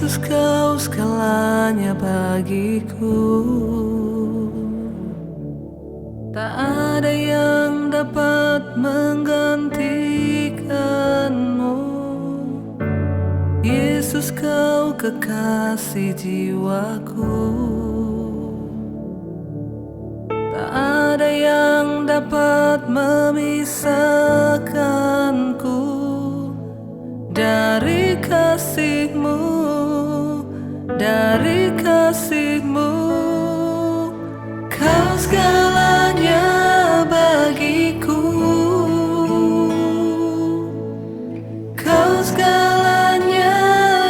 Yesus, Kau segalanya bagiku. Tak ada yang dapat menggantikanmu. Yesus, Kau kekasih jiwaku. Tak ada yang dapat memisahkanku dari kasih-Mu, dari kasih-Mu. Kau segalanya bagiku. Kau segalanya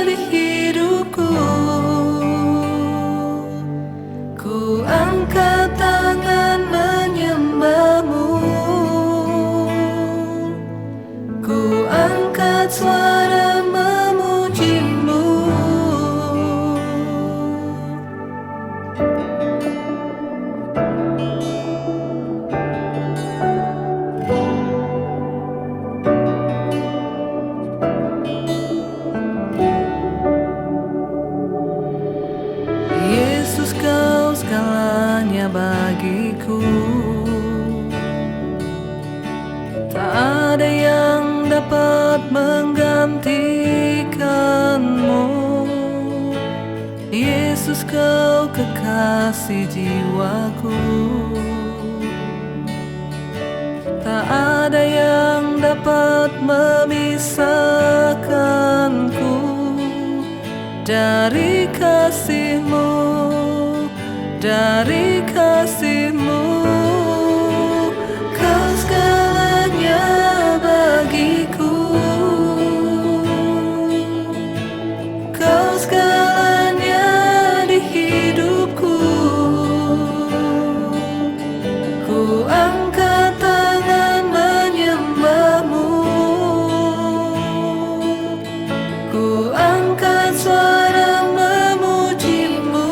di hidupku. Ku angkat tangan menyembah-Mu. Ku angkat suara memuji-Mu. Yesus, Kau segalanya bagiku. Tak ada yang dapat menggantikanmu. Yesus, Kau kekasih jiwaku. Tak ada yang dapat memisahkanku dari kasih-Mu, dari kasih-Mu. Kau segalanya bagiku. Kau segalanya di hidupku. Ku angkat tangan menyembah-Mu. Ku angkat suara memuji-Mu.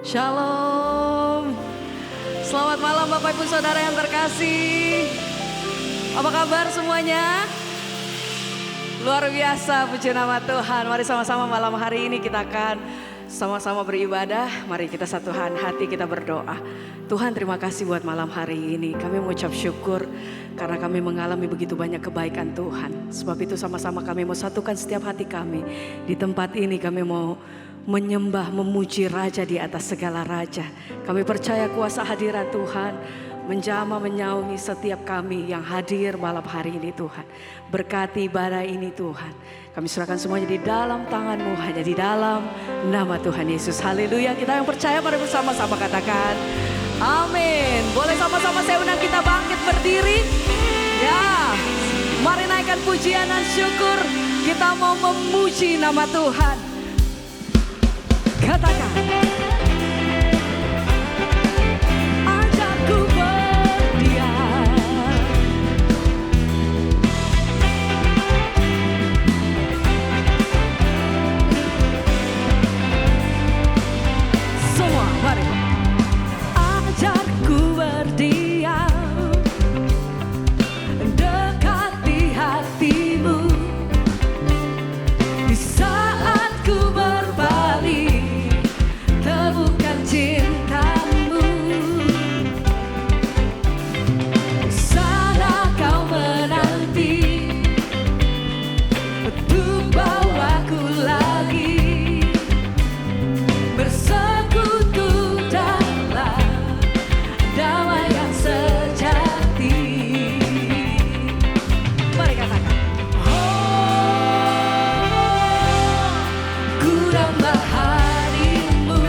Shalom, Selamat malam Bapak Ibu Saudara yang terkasih. Apa kabar semuanya? Luar biasa, puji nama Tuhan. Mari sama-sama malam hari ini kita akan sama-sama beribadah. Mari kita satukan hati, kita berdoa. Tuhan, terima kasih buat malam hari ini. Kami mengucap syukur karena kami mengalami begitu banyak kebaikan Tuhan. Sebab itu sama-sama kami mau satukan setiap hati kami. Di tempat ini kami mau menyembah, memuji Raja di atas segala Raja. Kami percaya kuasa hadirat Tuhan menjamah, menyaungi setiap kami yang hadir malam hari ini Tuhan. Berkati ibadah ini Tuhan. Kami serahkan semuanya di dalam tangan-Mu, hanya di dalam nama Tuhan Yesus. Haleluya. Kita yang percaya mari bersama-sama katakan amin. Boleh sama-sama saya undang kita bangkit berdiri. Ya, mari naikkan pujian dan syukur. Kita mau memuji nama Tuhan. Katakan, ajarku berdiam. Semua mari. Ajarku berdiam, dekati hatimu. Di saat ku berbalik, temukan cintamu. Sana kau menanti untuk bawaku lagi bersekutu dalam damai yang sejati. Mari katakan, ku nambah harimu.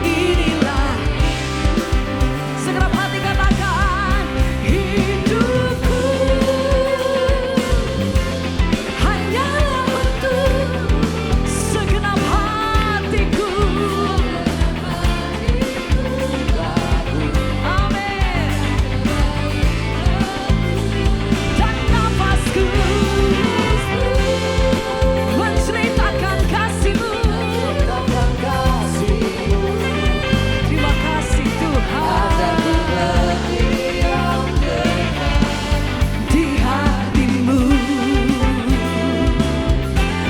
Inilah segenap hati katakan, hidupku hanyalah untuk segenap hatiku. Amin. Dan nafasku menceritakan kasih-Mu. Terima kasih Tuhan. Di hatimu.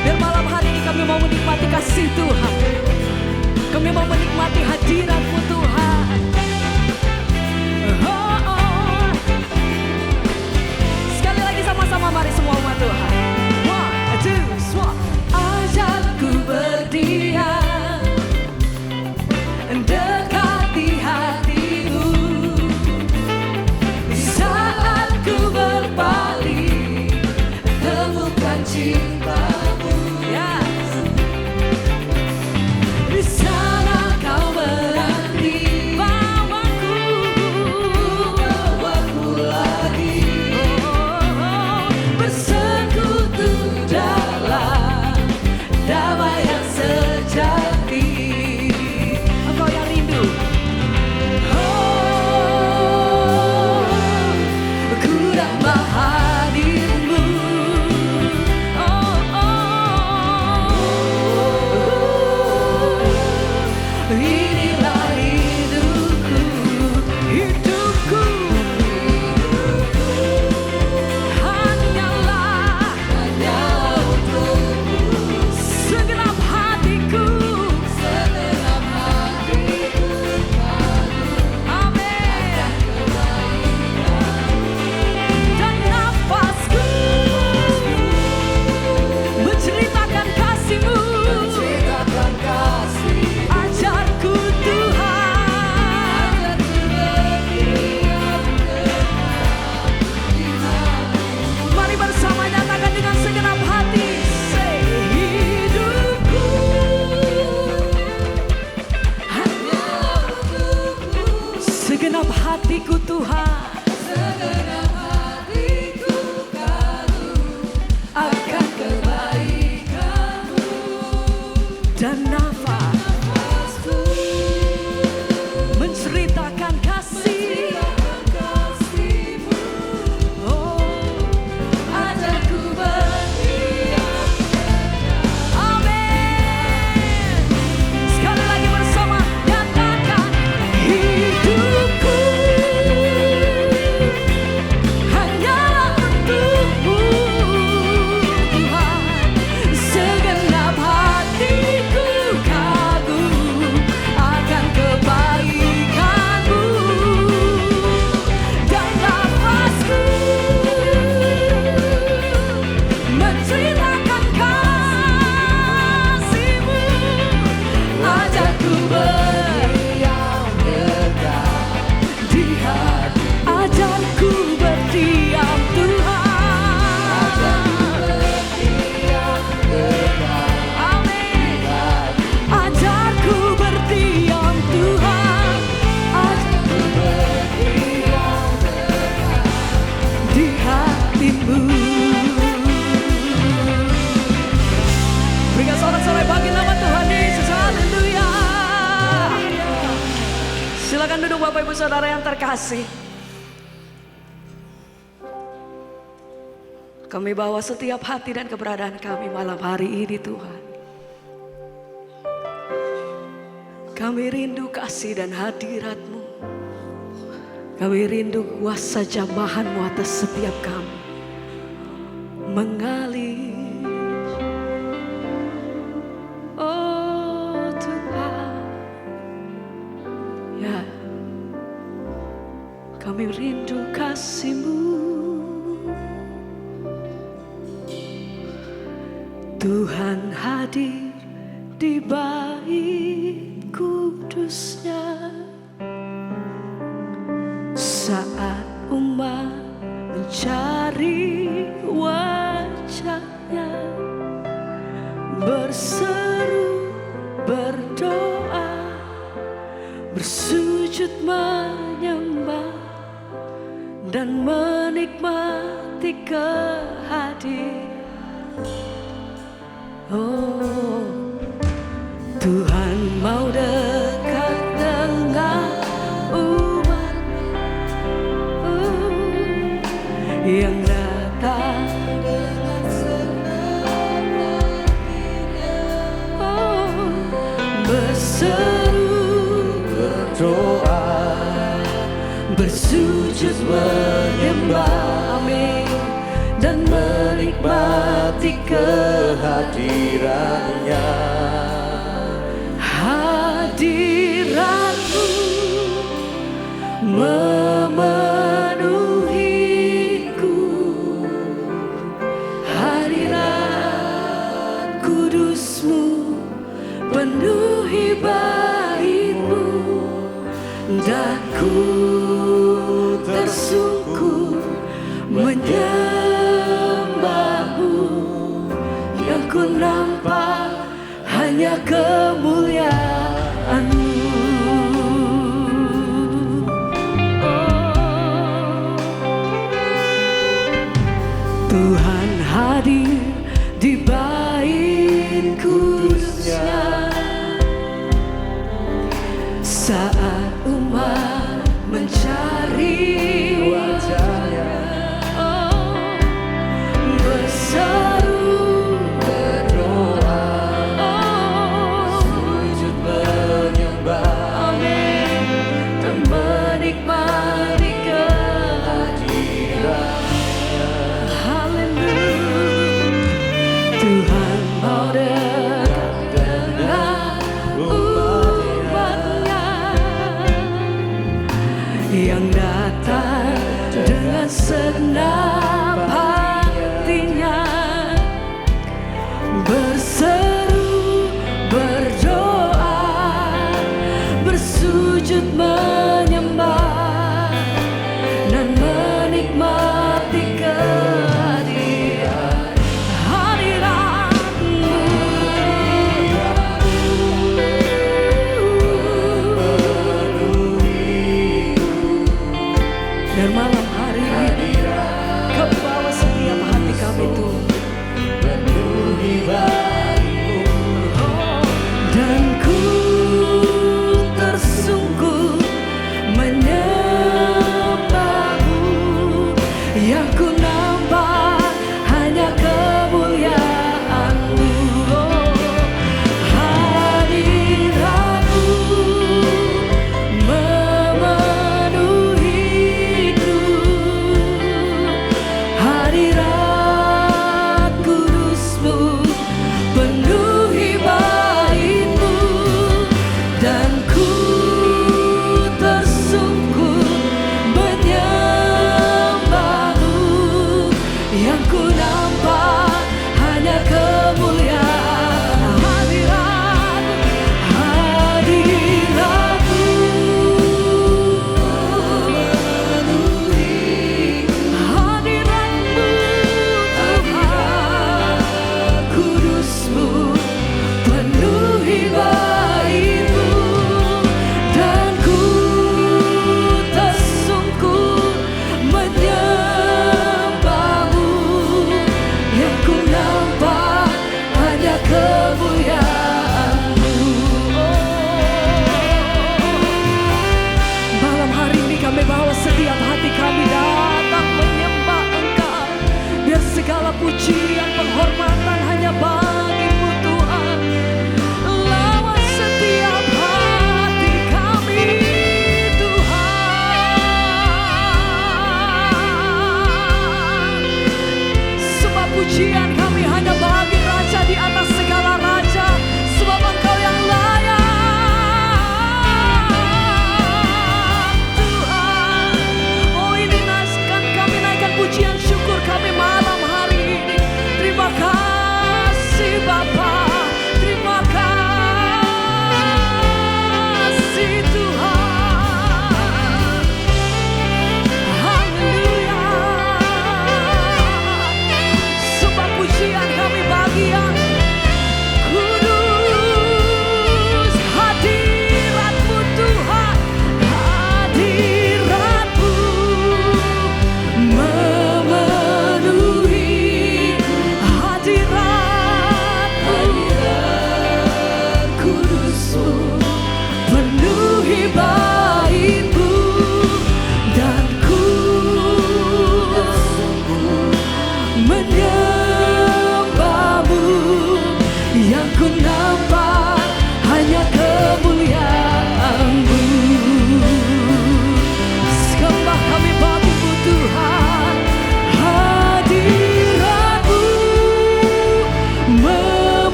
Biar malam hari ini kami mau menikmati kasih Tuhan. Kami mau menikmati hadirat-Mu Tuhan. Oh, oh. Sekali lagi sama-sama mari semua umat Tuhan. 1, 2, 3. Ajarku berdiam, dekati hatimu. Di saat ku berbalik, temukan cintamu. Yes. Di sana kau menanti bawaku lagi bersekutu dalam damai yang sejati. Engkau yang rindu, ku nambah hadirmu. Inilah hidupku, hidupku hanyalah untukmu. Segenap hatiku, amin. Dan nafasku menceritakan kasih-Mu. Ajarku Tuhan, mari bersama nyatakan dengan segenap hati. Say, hidupku hanyalah untukmu. Segenap hatiku Tuhan, segenap hatiku kagum akan kebaikan-Mu. Dan nafasku menceritakan kasih-Mu. Oh, ajarku berdiam. Amin. saudara yang terkasih, kami bawa setiap hati dan keberadaan kami malam hari ini Tuhan. Kami rindu kasih dan hadirat-Mu. Kami rindu kuasa jamahan-Mu atas setiap kami. Mengalir. Oh Tuhan. Ya. Kami rindu kasih-Mu. Tuhan hadir di bait kudusnya saat umat mencari wajahnya, berseru, berdoa, bersujud menyembah dan menikmati kehadiran. Oh, Tuhan mau dekat dengan umat yang datang dengan senang hatinya. Oh, berseru, berdoa, bersujud menyembah, amin, dan menikmati kehadirannya. Hadirat-Mu memenuhiku, hadirat kudus-Mu penuhi bait-Mu, dan ku tersungkur menyembah-Mu. Yang ku nampak hanya kemuliaan-Mu. Oh, Tuhan hadir di bait kudusnya saat umat mencari wajahnya. Oh, berseru, berdoa, oh, sujud menyembah, amin, dan menikmati kehadirannya. Haleluya. Tuhan mau dekat dengan umat-Nya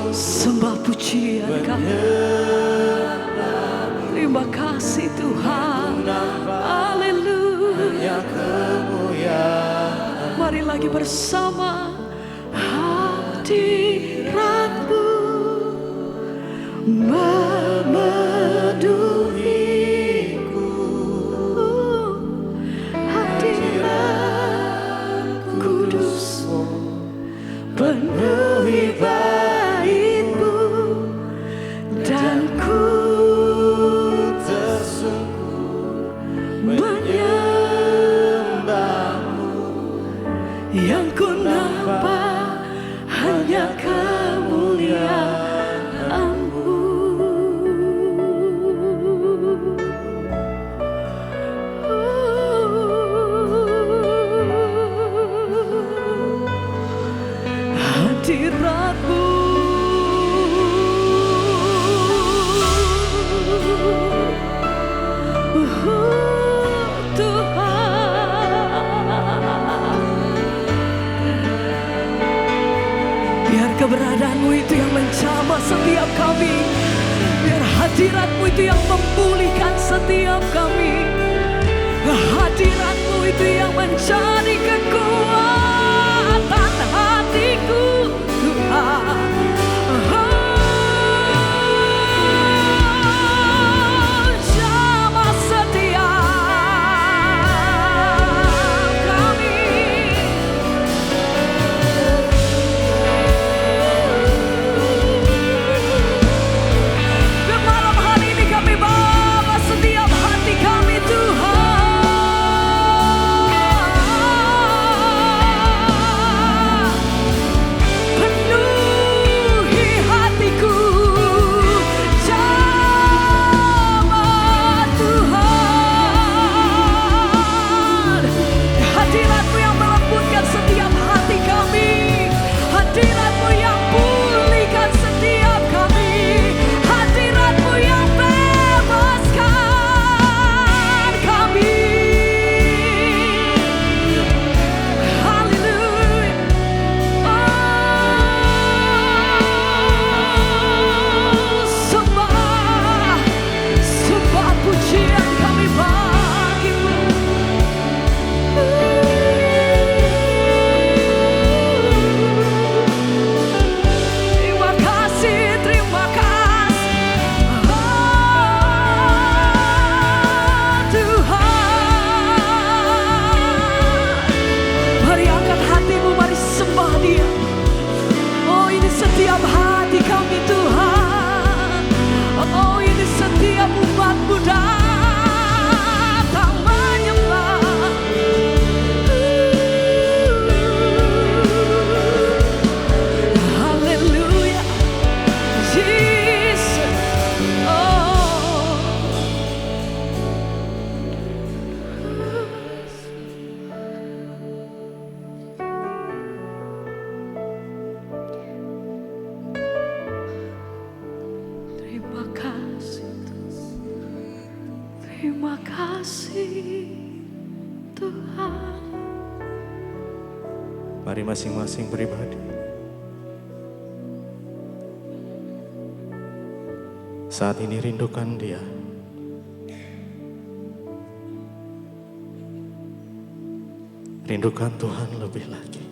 Sembah pujian kami. Terima kasih Tuhan. Haleluya. Mari lagi bersama. Hadirat-Mu memenuhiku. Hadirat Kudus-Mu penuhi bait-Mu, dan ku tersungkur menyembah-Mu. Yang ku nampak hanya kemuliaan-Mu. Hadirat-Mu biar keberadaanmu itu yang menjamah setiap kami. Biar hadirat-Mu itu yang memulihkan setiap kami. Hadirat-Mu itu yang menjadi kekuatan hatiku, Tuhan. Jamah setiap kami. Malam hari ini kami bawa setiap hati kami, Tuhan. Penuhi hatiku, jamah Tuhan. Hadirat-Mu yang melembutkan setiap hati kami. Hadirat-Mu yang pulihkan setiap kami. Hadirat-Mu yang bebaskan kami. Haleluya. Sembah, sembah pujian kami bagi-Mu. Terima kasih, terima kasih. Tuhan, mari angkat hatimu, mari sembah Dia. Oh, ini setiap hati kami, Tuhan. Oh, ini setiap umat-Mu datang menyembah. Haleluya, Jesus. Oh, terima kasih, terima kasih Tuhan. Mari masing-masing pribadi saat ini rindukan Dia. Rindukan Tuhan lebih lagi.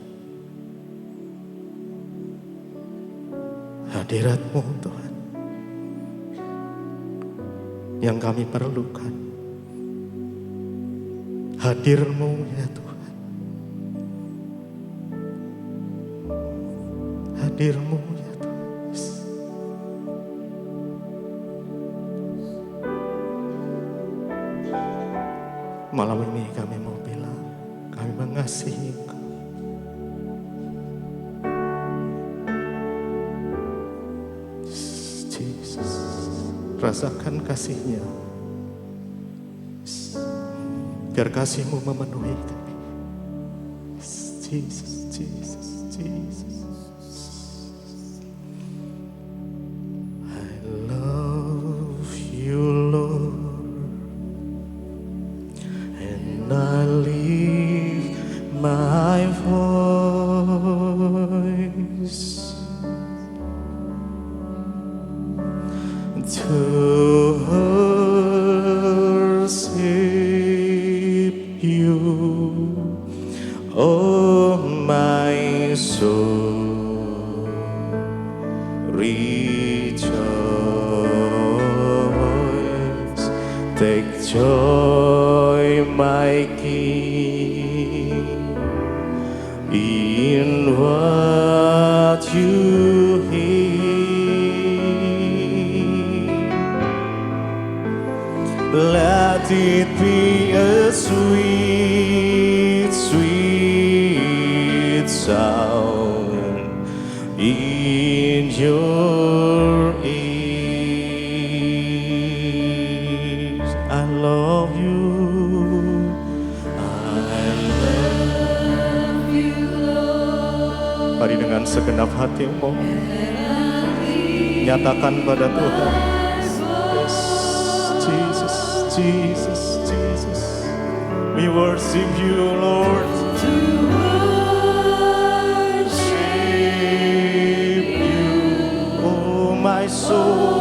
Hadirat-Mu Tuhan yang kami perlukan. Hadir-Mu ya Tuhan. Hadir-Mu ya Tuhan. Malam ini kami mau bilang, kami mengasihi Engkau. Jesus, rasakan kasih-Nya. Biar kasih-Mu memenuhi kami. Jesus, Jesus, Jesus. I love You, Lord, and I lift my voice to worship you, oh my soul, rejoice, take joy, my King, in what you hear. Let it be a sweet, sweet sound in your ears. I love you. Mari dengan segenap hatimu nyatakan pada Tuhan. Yes, Jesus, Jesus, Jesus. We worship you, Lord. To worship you, oh my soul.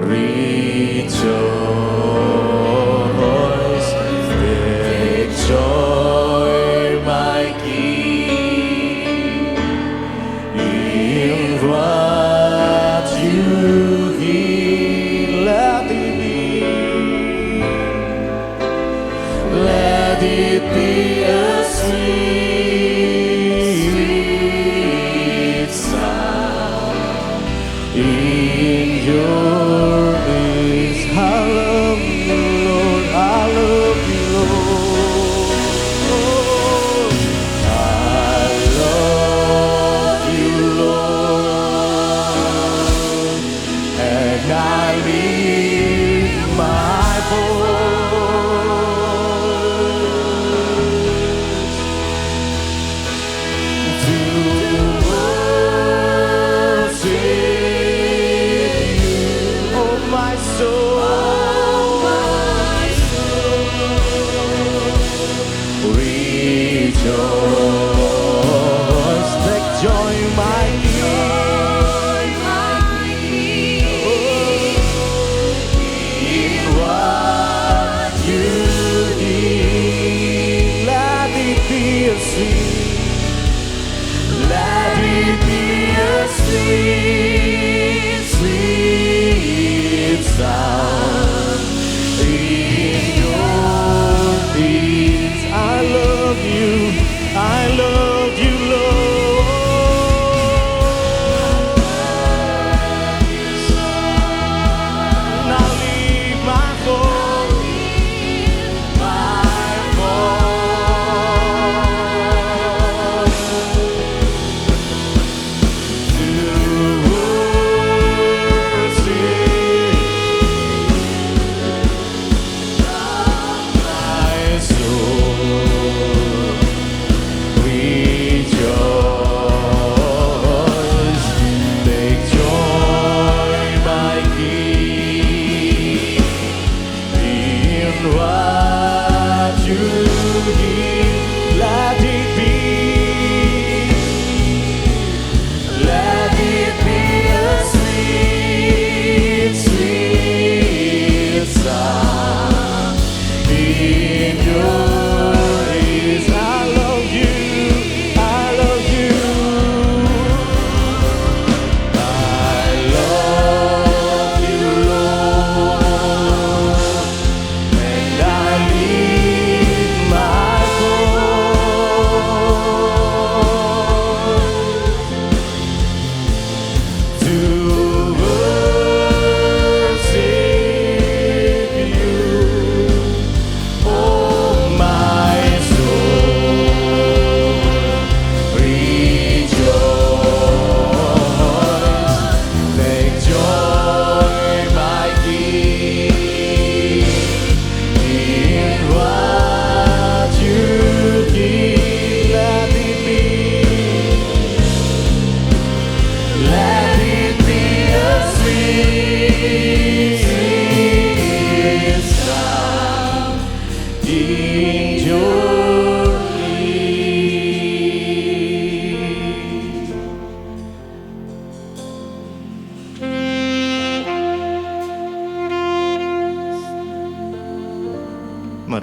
Rejoice, take joy, my King, in what you hear. Let it be a sweet, sweet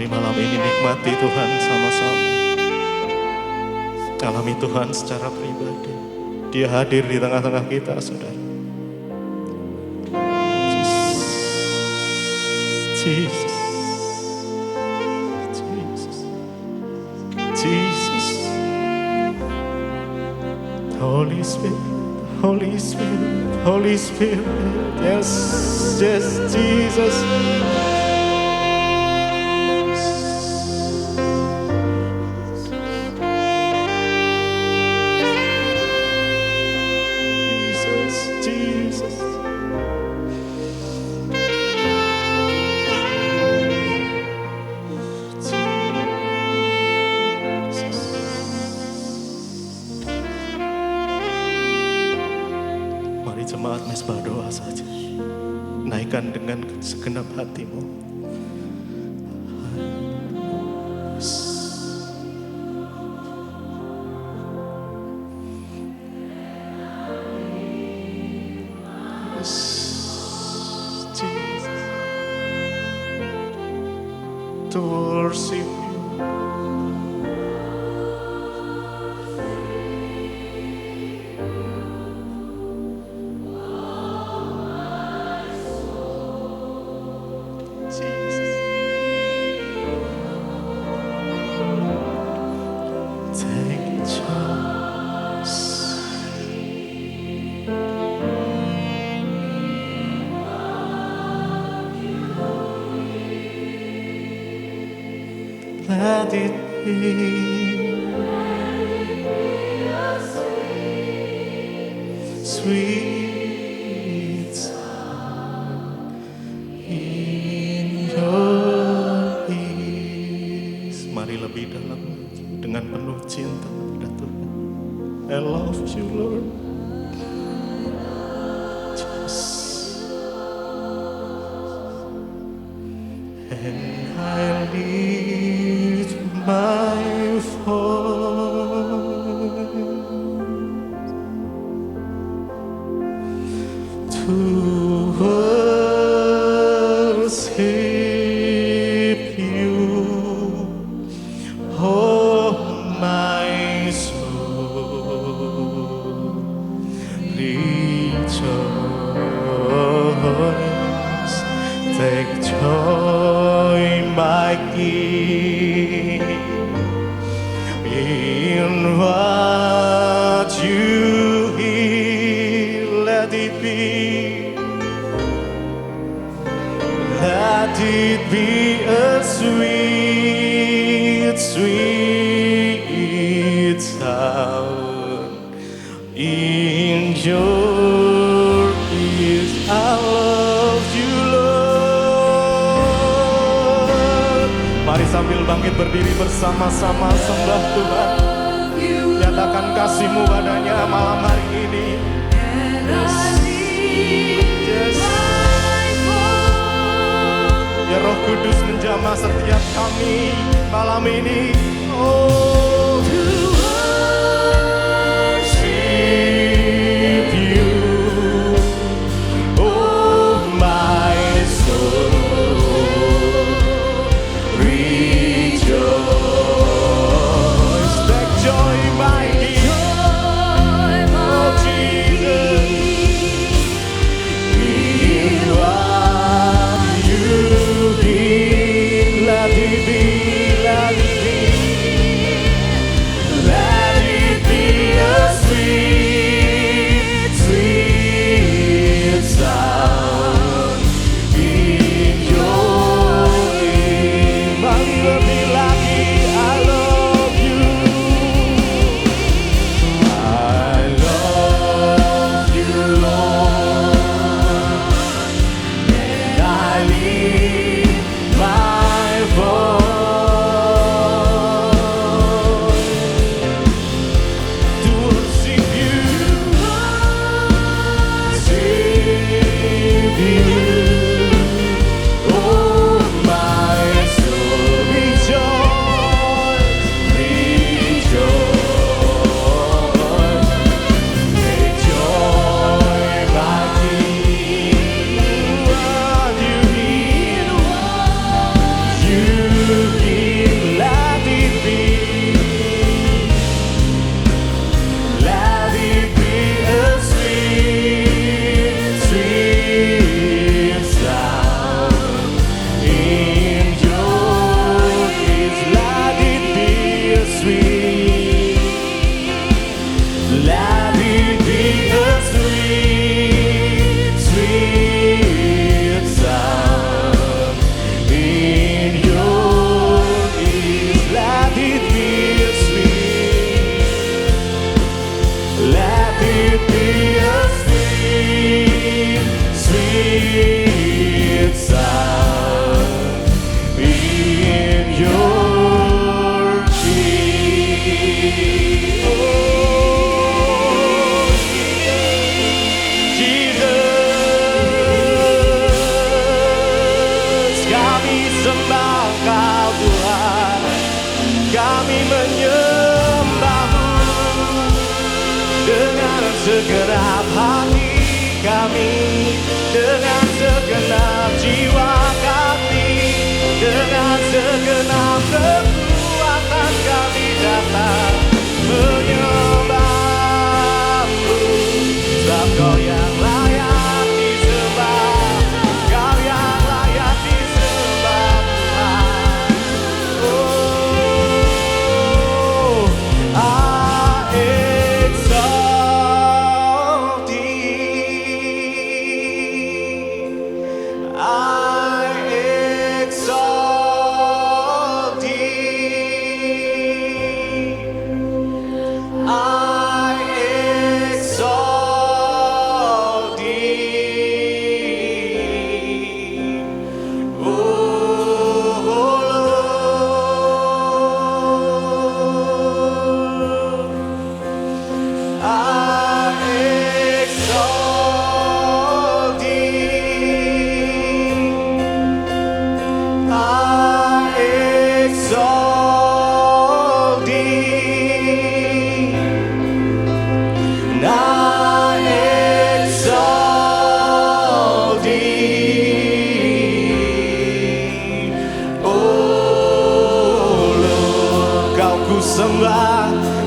Mari malam ini nikmati Tuhan sama-sama. Alami Tuhan secara pribadi. Dia hadir di tengah-tengah kita, saudara. Jesus. Jesus. Jesus. Holy Spirit. Holy Spirit. Holy Spirit. Yes. Yes, Jesus. Jemaat mesbah doa saja. Naikkan dengan segenap hatimu. Jesus. To worship you. Let it be a sweet sound in your ears. Mari lebih dalam dengan penuh cinta kepada Tuhan. I love you, Lord. And I lift my voice to worship you, oh my soul, rejoice, take joy, my King, in what you hear. Let it be a sweet, sweet sound in your ears. I love you, Lord. Mari sambil bangkit berdiri bersama-sama sembah Tuhan. Nyatakan kasih-Mu padanya malam hari ini. Yes. Ya Roh Kudus menjamah setiap kami malam ini. Oh, to worship you, oh my soul, rejoice, take joy, my King, oh Jesus, in what you did. Let it be, Let it be a sweet, sweet sound in your ears. Let it be a sweet, let it be a sweet, sweet sound in your kami menyembah-Mu dengan segenap hati kami, dengan segenap jiwa kami, dengan segenap kekuatan kami datang menyembah-Mu. Sebab Kau yang layak disembah, Kau yang layak disembah Tuhan.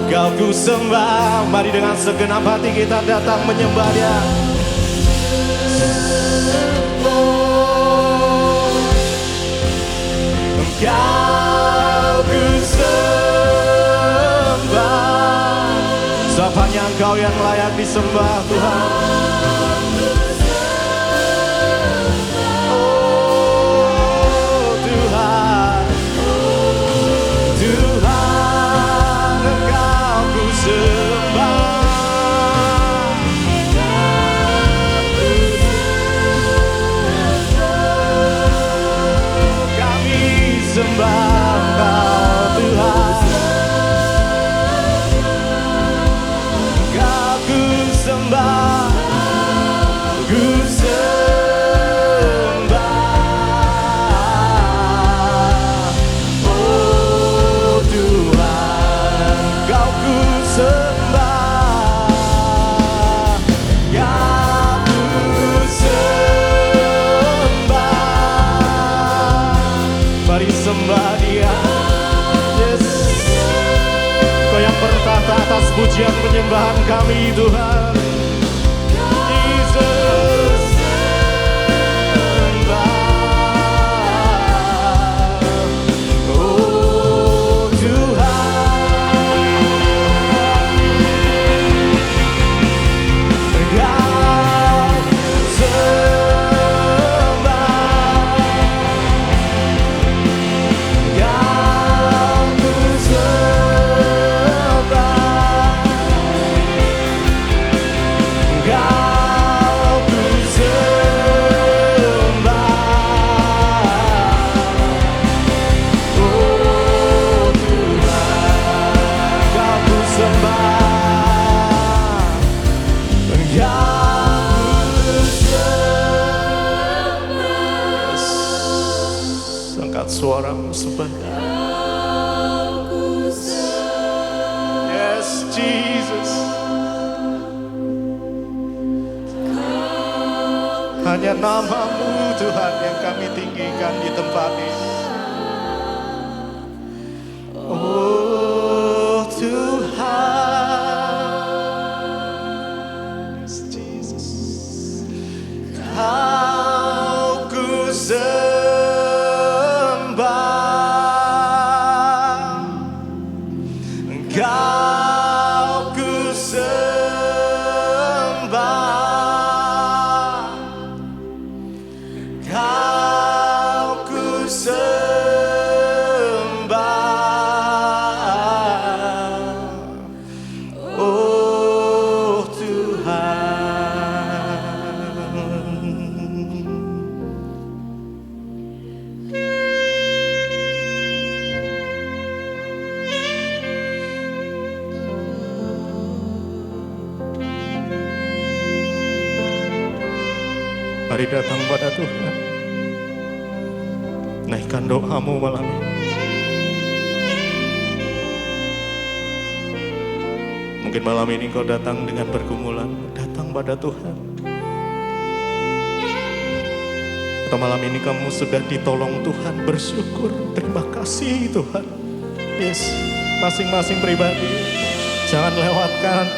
Kau ku sembah, mari dengan segenap hati kita datang menyembah Dia. Kau ku sembah, sebab hanya Engkau yang layak disembah Tuhan. Oh Tuhan, Tuhan Engkau ku sembah. Kami sembah Engkau Tuhan. Engkau ku sembah, ku sembah. Oh Tuhan, Engkau ku sembah, Engkau ku sembah. Mari sembah Dia. Yes, Kau yang bertahta atas pujian penyembahan kami Tuhan. Jesus, sembah. Oh Tuhan, Engkau sembah, Engkau ku sembah, Engkau ku sembah. Oh Tuhan, Engkau ku sembah, Engkau ku sembah. Angkat suaramu sebentar. Yes, Jesus. Hanya nama-Mu Tuhan yang kami tinggikan di tempat ini. Oh Tuhan, yes, Jesus. Kau ku sembah, Engkau ku sembah. Mari datang pada Tuhan. Naikkan doamu malam ini. Mungkin malam ini kau datang dengan pergumulan, datang pada Tuhan. Atau malam ini kamu sudah ditolong Tuhan, bersyukur, terima kasih Tuhan. Yes, masing-masing pribadi, jangan lewatkan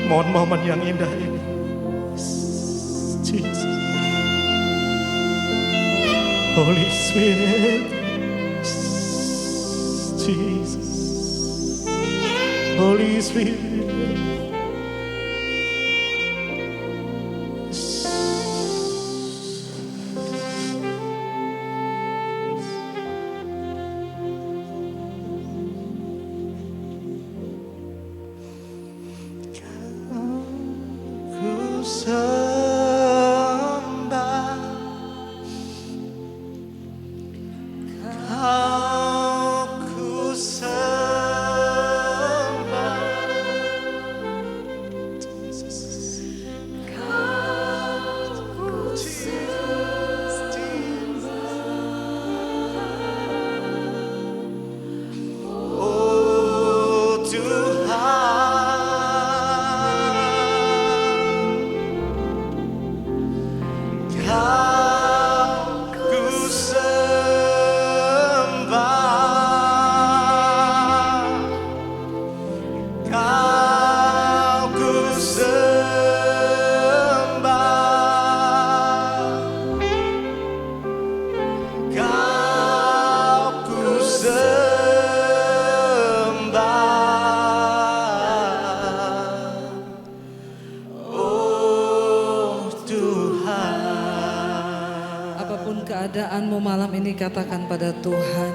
momen-momen yang indah ini. Jesus. Holy Spirit, Jesus, Holy Spirit. Keadaanmu malam ini katakan pada Tuhan,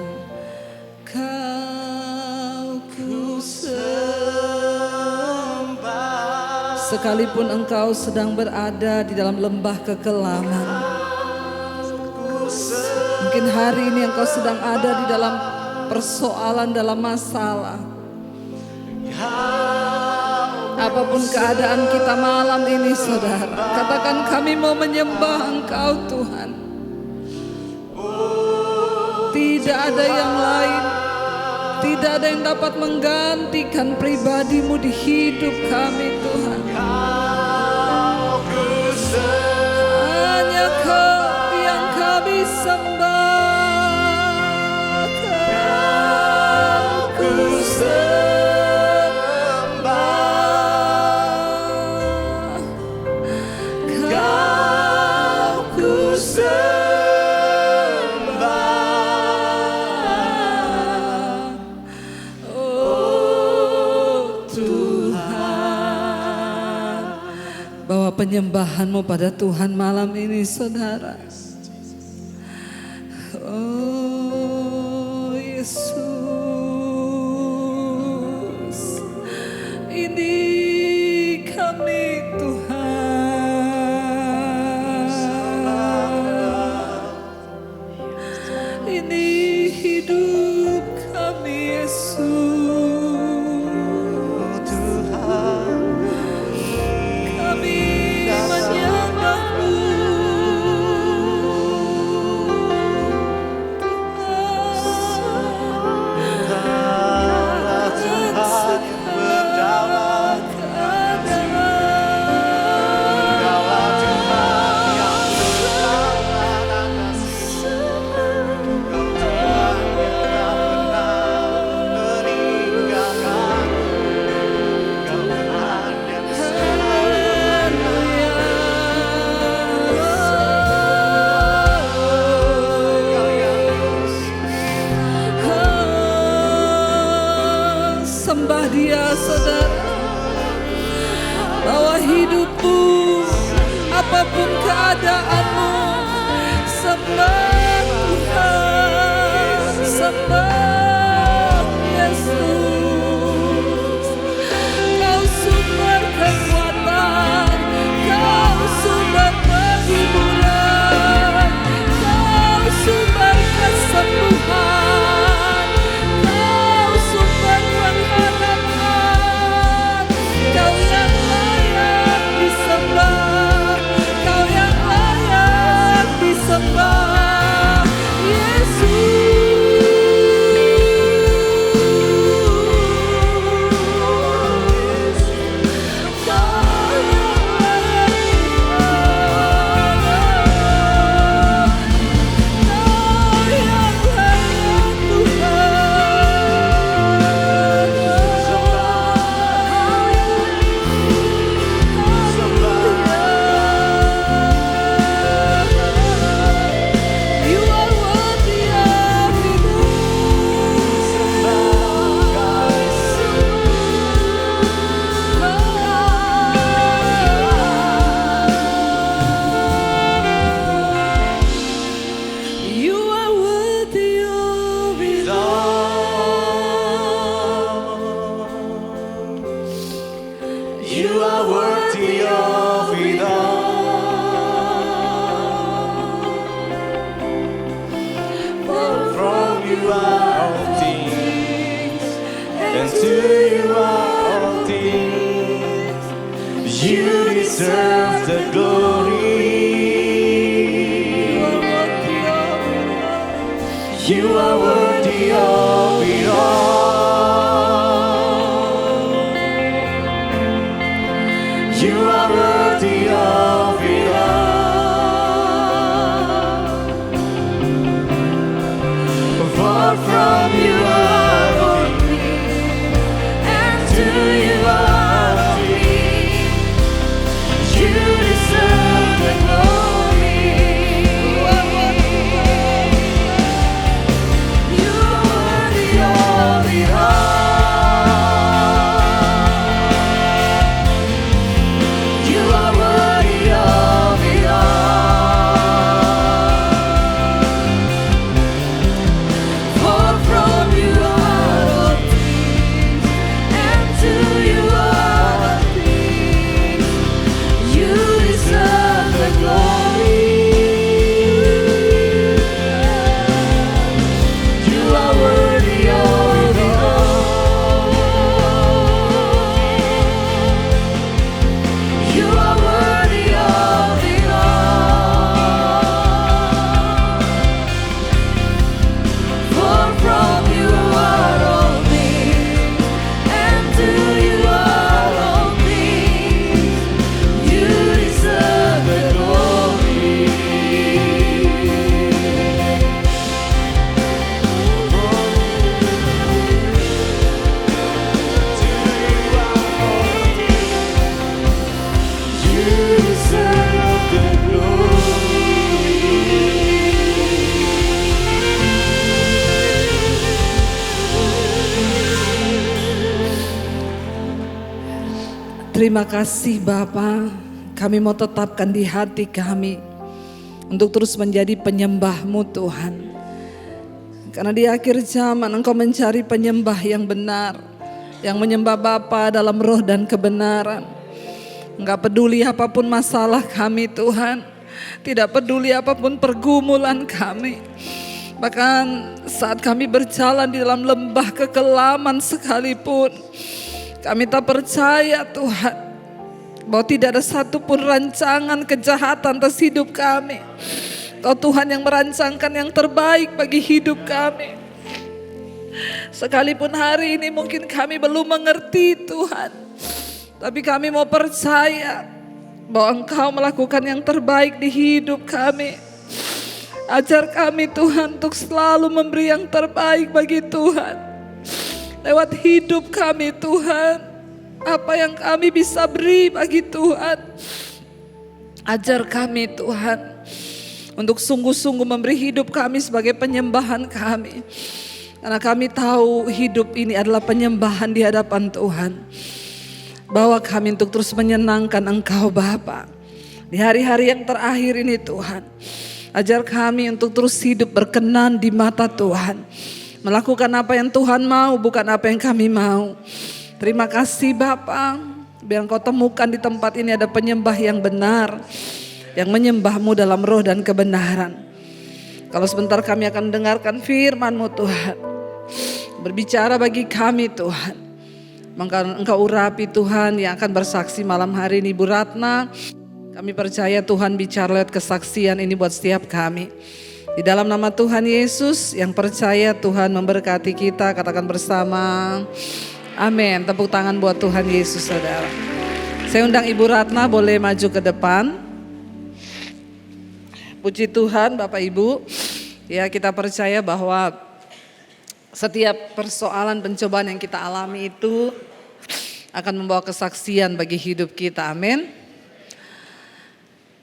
Kau ku sembah. Sekalipun engkau sedang berada di dalam lembah kekelaman, mungkin hari ini engkau sedang ada di dalam persoalan, dalam masalah. Apapun keadaan kita malam ini saudara, katakan kami mau menyembah Engkau Tuhan. Tidak ada yang lain, tidak ada yang dapat menggantikan pribadimu di hidup kami Tuhan. Hanya Kau yang kami sembah, Kau ku sembah, Kau ku sembah. Bawa penyembahanmu pada Tuhan malam ini saudara. Oh Yesus, ini kami Tuhan, ini hidup kami Yesus. Sembah Dia saudara, bawa hidupmu, apapun keadaanmu, sembah Tuhan, sembah Yesus. Kau sumber kekuatan, Kau sumber penghiburan, Kau sumber kesembuhan, Kau sumber pengharapan. Kau yang layak disembah, Kau yang layak You are worthy of it all. From you are all things, and to you are all things. You deserve the glory. You are worthy of it all. You are worthy of it all. For from you are all things, and to you are all things. You deserve the glory. You are worthy of it all. You are worthy of it all. For from you are all things, and to you are all things. You deserve the glory. You are worthy of it all. You are worthy of it all. For from you are all things, and to you are all things. You deserve the glory. You deserve the Terima kasih Bapa, kami mau tetapkan di hati kami untuk terus menjadi penyembah-Mu Tuhan. Karena di akhir zaman Engkau mencari penyembah yang benar, yang menyembah Bapa dalam roh dan kebenaran. Enggak peduli apapun masalah kami Tuhan, tidak peduli apapun pergumulan kami. Bahkan saat kami berjalan di dalam lembah kekelaman sekalipun, kami tak percaya Tuhan bahwa tidak ada satupun rancangan kejahatan atas hidup kami. Kau Tuhan yang merancangkan yang terbaik bagi hidup kami. Sekalipun hari ini mungkin kami belum mengerti Tuhan, tapi kami mau percaya bahwa Engkau melakukan yang terbaik di hidup kami. Ajar kami Tuhan untuk selalu memberi yang terbaik bagi Tuhan. Lewat hidup kami Tuhan, apa yang kami bisa beri bagi Tuhan. Ajar kami Tuhan untuk sungguh-sungguh memberi hidup kami sebagai penyembahan kami. Karena kami tahu hidup ini adalah penyembahan di hadapan Tuhan. Bawa kami untuk terus menyenangkan Engkau Bapa di hari-hari yang terakhir ini Tuhan. Ajar kami untuk terus hidup berkenan di mata Tuhan. Melakukan apa yang Tuhan mau, bukan apa yang kami mau. Terima kasih Bapa, biar Engkau temukan di tempat ini ada penyembah yang benar, yang menyembah-Mu dalam roh dan kebenaran. Kalau sebentar kami akan mendengarkan firman-Mu Tuhan, berbicara bagi kami Tuhan. Maka Engkau urapi Tuhan yang akan bersaksi malam hari ini, Bu Ratna. Kami percaya Tuhan bicara lewat kesaksian ini buat setiap kami. Di dalam nama Tuhan Yesus, yang percaya Tuhan memberkati kita, katakan bersama, amin. Tepuk tangan buat Tuhan Yesus saudara. Saya undang Ibu Ratna boleh maju ke depan. Puji Tuhan Bapak Ibu. Ya, kita percaya bahwa setiap persoalan pencobaan yang kita alami itu akan membawa kesaksian bagi hidup kita, amin.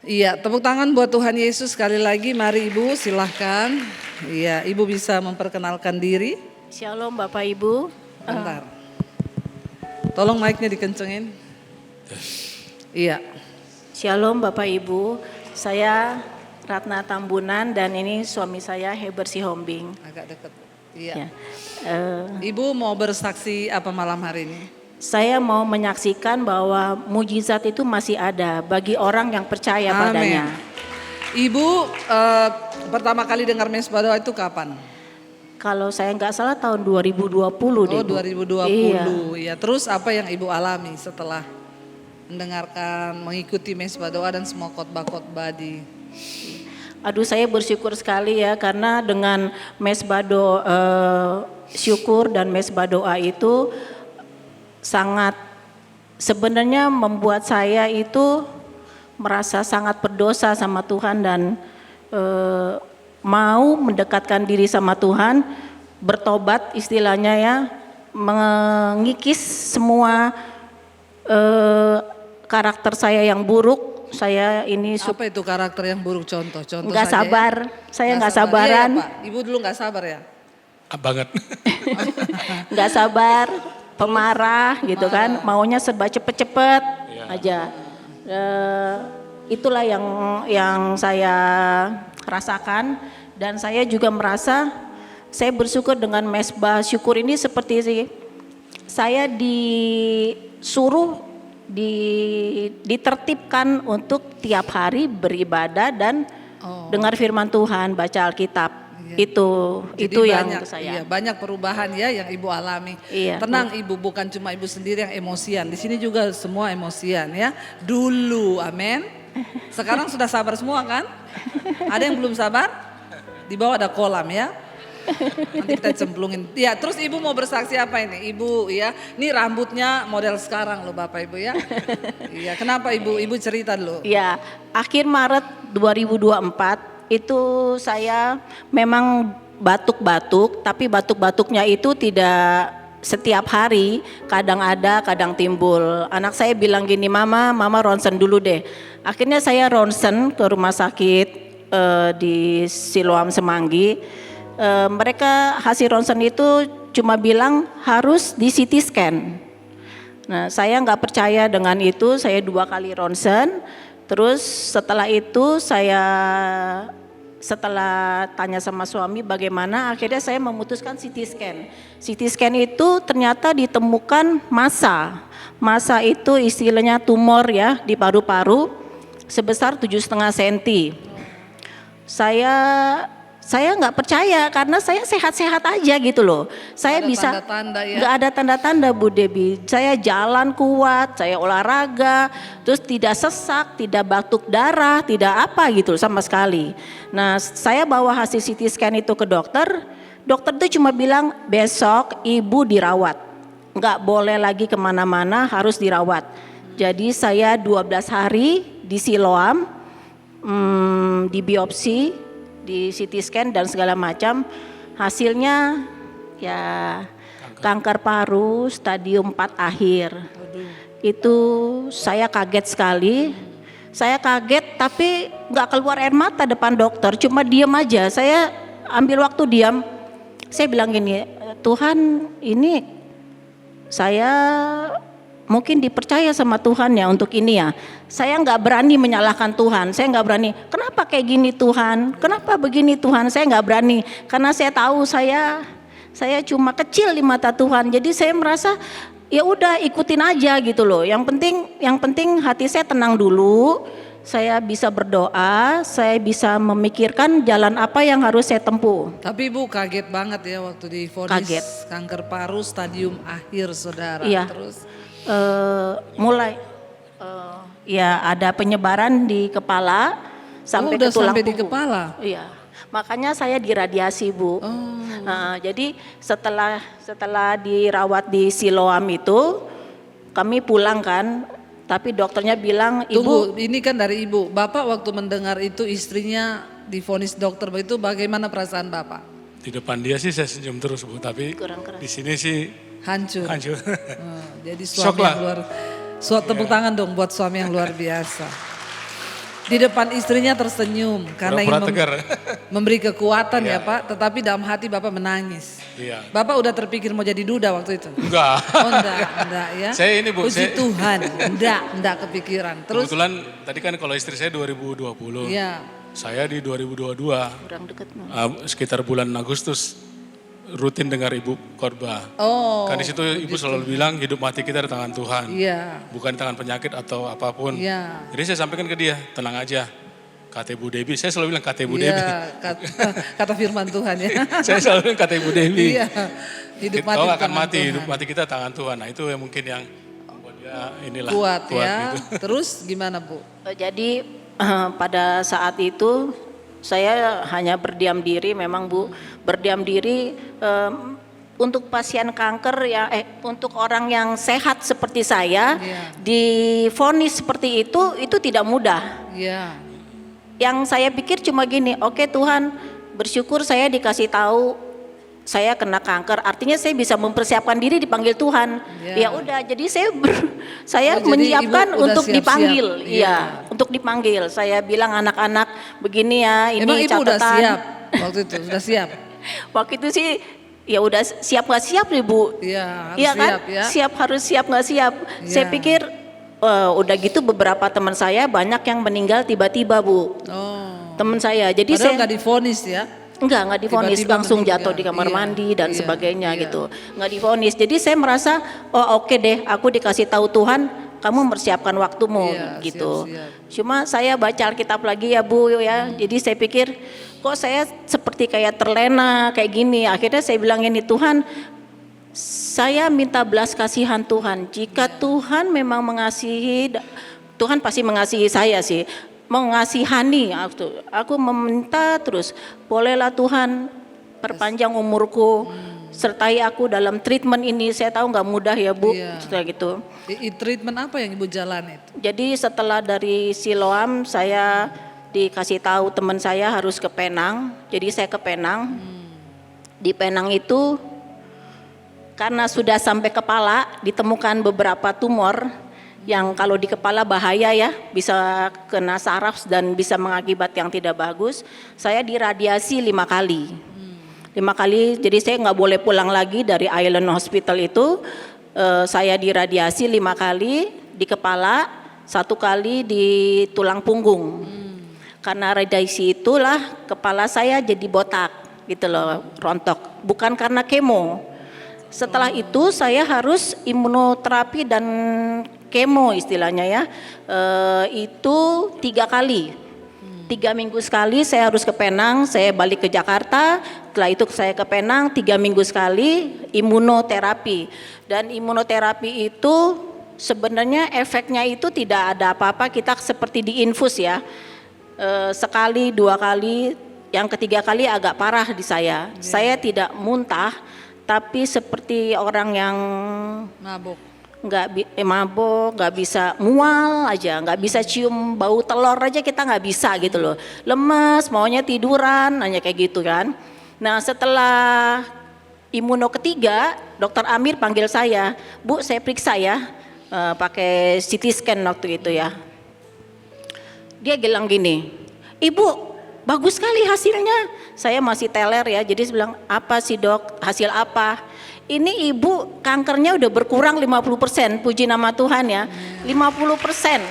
Iya, tepuk tangan buat Tuhan Yesus sekali lagi. Mari Ibu, silahkan. Iya, Ibu bisa memperkenalkan diri. Shalom Bapak Ibu. Bentar. Tolong mic-nya dikencengin. Iya. Shalom Bapak Ibu. Saya Ratna Tambunan dan ini suami saya Heber Sihombing. Agak dekat. Iya. Ya. Ibu mau bersaksi apa malam hari ini? saya mau menyaksikan bahwa mujizat itu masih ada bagi orang yang percaya padanya. Ibu pertama kali dengar mesbah doa itu kapan? Kalau saya nggak salah tahun 2020 deh. Oh, Bu. 2020. Iya. Ya, terus apa yang Ibu alami setelah mendengarkan, mengikuti mesbah doa dan semua khotbah-khotbah di... Aduh, saya bersyukur sekali ya karena dengan mesbah doa syukur dan mesbah doa itu sangat sebenarnya membuat saya itu merasa sangat berdosa sama Tuhan dan mau mendekatkan diri sama Tuhan, bertobat istilahnya ya, mengikis semua karakter saya yang buruk. Saya ini Apa itu karakter yang buruk, contoh nggak saja sabar, ya? saya nggak Iya, sabaran, ya, Pak. Ibu dulu nggak sabar ya? Banget. nggak sabar, pemarah gitu kan, maunya serba cepet-cepet aja. Itulah yang saya rasakan dan saya juga merasa saya bersyukur dengan mesbah syukur ini seperti saya disuruh ditertibkan untuk tiap hari beribadah dan dengar firman Tuhan, baca Alkitab. Iya. Itu yang banyak, untuk saya. Iya, banyak perubahan ya yang Ibu alami. Iya, Tenang Ibu, bukan cuma Ibu sendiri yang emosian. Di sini juga semua emosian ya. Dulu, amin. Sekarang sudah sabar semua kan? Ada yang belum sabar? Di bawah ada kolam ya. Nanti kita cemplungin. Ya, terus Ibu mau bersaksi apa ini? Ibu ya, ini rambutnya model sekarang loh Bapak Ibu ya. Iya, kenapa Ibu cerita dulu? Ya, akhir Maret 2024 itu saya memang batuk-batuk, tapi batuk-batuknya itu tidak setiap hari, kadang ada, kadang timbul. Anak saya bilang gini, mama ronsen dulu deh. Akhirnya saya ronsen ke rumah sakit di Siloam Semanggi. Mereka hasil ronsen itu cuma bilang harus di CT scan. Nah, saya nggak percaya dengan itu, saya 2 kali ronsen. Terus setelah itu setelah tanya sama suami bagaimana, akhirnya saya memutuskan CT scan. CT scan itu ternyata ditemukan massa. Massa itu istilahnya tumor ya di paru-paru sebesar 7,5 cm. Saya nggak percaya karena saya sehat-sehat aja gitu loh. Saya Ada bisa tanda-tanda ya? nggak ada tanda-tanda Bu Debi. Saya jalan kuat, saya olahraga, terus tidak sesak, tidak batuk darah, tidak apa gitu sama sekali. Nah, saya bawa hasil CT scan itu ke dokter. Dokter itu cuma bilang besok ibu dirawat, nggak boleh lagi kemana-mana, harus dirawat. Jadi saya 12 hari di Siloam, di biopsi, di CT scan dan segala macam, hasilnya ya kanker paru stadium 4 akhir. Itu saya kaget sekali. Saya kaget tapi nggak keluar air mata depan dokter, cuma diam aja. Saya ambil waktu diam. Saya bilang gini, Tuhan ini saya mungkin dipercaya sama Tuhan ya untuk ini ya. Saya nggak berani menyalahkan Tuhan. Saya nggak berani. Kenapa kayak gini Tuhan? Kenapa begini Tuhan? Saya nggak berani. Karena saya tahu saya cuma kecil di mata Tuhan. Jadi saya merasa ya udah ikutin aja gitu loh. Yang penting hati saya tenang dulu. Saya bisa berdoa. Saya bisa memikirkan jalan apa yang harus saya tempuh. Tapi Ibu kaget banget ya waktu divonis kanker paru stadium akhir saudara. Iya. Terus Mulai ya ada penyebaran di kepala sampai udah ke tulang sampai di punggung. kepala. Iya, makanya saya diradiasi Bu. Jadi setelah dirawat di Siloam itu kami pulang kan, tapi dokternya bilang Tunggu, ibu. ini kan dari Ibu. Bapak waktu mendengar itu istrinya divonis dokter begitu, bagaimana perasaan Bapak? Di depan dia sih saya senyum terus Bu, tapi Kurang keras. di sini sih Hancur. hancur. Jadi Shock suami lah. yang luar tepuk tangan dong buat suami yang luar biasa. Di depan istrinya tersenyum karena Pura-pura ingin tegar. memberi kekuatan ya Pak, tetapi dalam hati Bapak menangis. Iya. Bapak udah terpikir mau jadi duda waktu itu? Enggak. Oh enggak ya. Saya ini, Bu, Puji saya- Tuhan, enggak kepikiran. Terus Kebetulan tadi kan kalau istri saya 2020. ya Saya di 2022 Kurang dekat. sekitar bulan Agustus. rutin dengar ibu khotbah. Oh. Kan di situ ibu selalu bilang hidup mati kita di tangan Tuhan. Iya. Bukan di tangan penyakit atau apapun. Iya. Jadi saya sampaikan ke dia, tenang aja. Kata Ibu Debi, saya selalu bilang kata Ibu Iya, Debi. kata firman Tuhan ya. Saya selalu bilang kata Ibu Debi. Iya. Hidup mati Kau di akan tangan mati, Tuhan. hidup mati kita tangan Tuhan. Nah itu yang mungkin yang membuat dia inilah. Kuat ya. gitu. Terus gimana Bu? Jadi pada saat itu saya hanya berdiam diri, memang Bu, berdiam diri untuk pasien kanker ya, untuk orang yang sehat seperti saya, Iya. divonis seperti itu tidak mudah. Iya. Yang saya pikir cuma gini, oke Tuhan, bersyukur saya dikasih tahu saya kena kanker, artinya saya bisa mempersiapkan diri dipanggil Tuhan. Ya. Ya udah, jadi saya Oh, jadi menyiapkan Ibu udah untuk siap-siap. dipanggil. Iya. Iya, untuk dipanggil. Saya bilang anak-anak begini ya, ini Emang Ibu udah catatan. siap waktu itu? Sudah siap? Waktu itu sih ya udah siap nggak siap nih Bu. Iya, harus Iya kan? siap ya. Siap, harus siap nggak siap. Saya Iya. pikir udah gitu beberapa teman saya banyak yang meninggal tiba-tiba Bu. Oh. Teman saya. Jadi Padahal saya nggak divonis ya? nggak divonis, Tiba-tiba langsung meninggal. jatuh di kamar Iya, mandi dan iya, sebagainya iya. gitu. Nggak divonis. Jadi saya merasa, oh oke deh, aku dikasih tahu Tuhan, kamu mempersiapkan waktumu Iya, gitu. siap-siap. Cuma saya baca Alkitab lagi ya Bu ya. Jadi saya pikir, kok saya seperti kayak terlena kayak gini. Akhirnya saya bilang ini, Tuhan, saya minta belas kasihan Tuhan. Jika Tuhan memang mengasihi, Tuhan pasti mengasihi saya sih. Mengasihani, aku meminta terus, bolehlah Tuhan perpanjang umurku, sertai aku dalam treatment ini. Saya tahu nggak mudah ya Bu, Iya. setelah gitu. Treatment apa yang Ibu jalan itu? Jadi setelah dari Siloam saya dikasih tahu teman saya harus ke Penang. Jadi saya ke Penang. Di Penang itu karena sudah sampai kepala ditemukan beberapa tumor yang kalau di kepala bahaya ya, bisa kena saraf dan bisa mengakibat yang tidak bagus. Saya diradiasi 5 kali. 5 kali, jadi saya nggak boleh pulang lagi dari Island Hospital itu. Saya diradiasi 5 kali di kepala, 1 kali di tulang punggung. Karena radiasi itulah kepala saya jadi botak gitu loh, rontok. Bukan karena kemo. Setelah itu saya harus imunoterapi dan kemo istilahnya ya, itu 3 kali. 3 minggu sekali saya harus ke Penang, saya balik ke Jakarta. Setelah itu saya ke Penang 3 minggu sekali imunoterapi. Dan imunoterapi itu sebenarnya efeknya itu tidak ada apa-apa, kita seperti diinfus ya. Sekali, 2 kali, yang ketiga kali agak parah di saya. Saya tidak muntah, tapi seperti orang yang Mabuk. mabok, nggak bisa mual aja, nggak bisa cium bau telur aja, kita nggak bisa gitu loh. Lemes, maunya tiduran, hanya kayak gitu kan. Nah setelah imuno ketiga, Dokter Amir panggil saya, Bu saya periksa ya, pakai CT scan waktu itu ya. Dia bilang gini, Ibu bagus sekali hasilnya. Saya masih teler ya, jadi saya bilang, apa sih Dok, hasil apa? Ini Ibu kankernya udah berkurang 50%, puji nama Tuhan ya, 50%.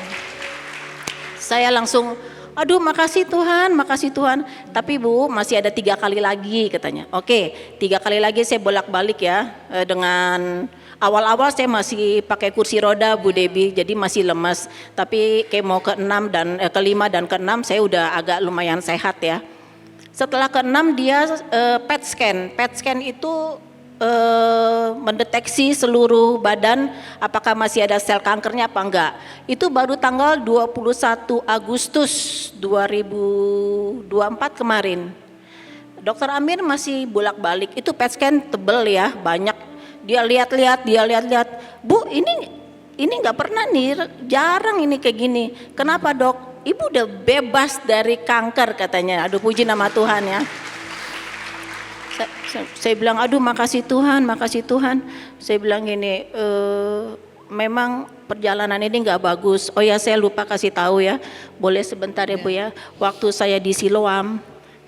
Saya langsung, aduh makasih Tuhan, makasih Tuhan. Tapi Bu masih ada 3 kali lagi katanya. Oke, 3 kali lagi saya bolak-balik ya, dengan awal-awal saya masih pakai kursi roda Bu Debi, jadi masih lemas. Tapi kemo ke-6 dan ke-5 dan ke-6 saya udah agak lumayan sehat ya. Setelah ke-6 dia PET scan. PET scan itu mendeteksi seluruh badan apakah masih ada sel kankernya apa enggak. Itu baru tanggal 21 Agustus 2024 kemarin. Dokter Amir masih bolak-balik, itu PET scan tebel ya, banyak. Dia lihat-lihat, Bu ini nggak pernah nih, jarang ini kayak gini. Kenapa Dok? Ibu udah bebas dari kanker katanya. Aduh puji nama Tuhan ya. Saya bilang aduh makasih Tuhan, makasih Tuhan. Saya bilang gini, memang perjalanan ini nggak bagus. Oh ya saya lupa kasih tahu ya, boleh sebentar ya Bu ya. Waktu saya di Siloam,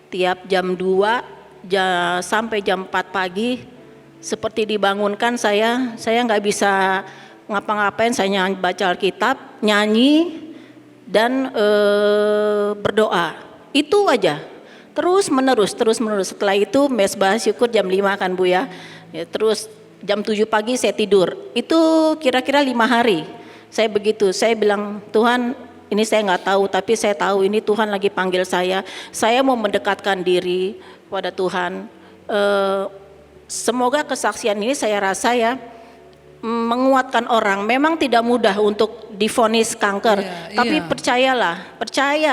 tiap jam 2 sampai jam 4 pagi, seperti dibangunkan saya nggak bisa ngapa-ngapain, saya baca Alkitab, nyanyi dan berdoa. Itu aja. Terus menerus. Setelah itu mesbah syukur jam 5 kan Bu ya. Terus jam 7 pagi saya tidur. Itu kira-kira 5 hari. Saya begitu, saya bilang Tuhan ini saya nggak tahu, tapi saya tahu ini Tuhan lagi panggil saya. Saya mau mendekatkan diri pada Tuhan. Semoga kesaksian ini saya rasa ya menguatkan orang. Memang tidak mudah untuk divonis kanker, tapi percaya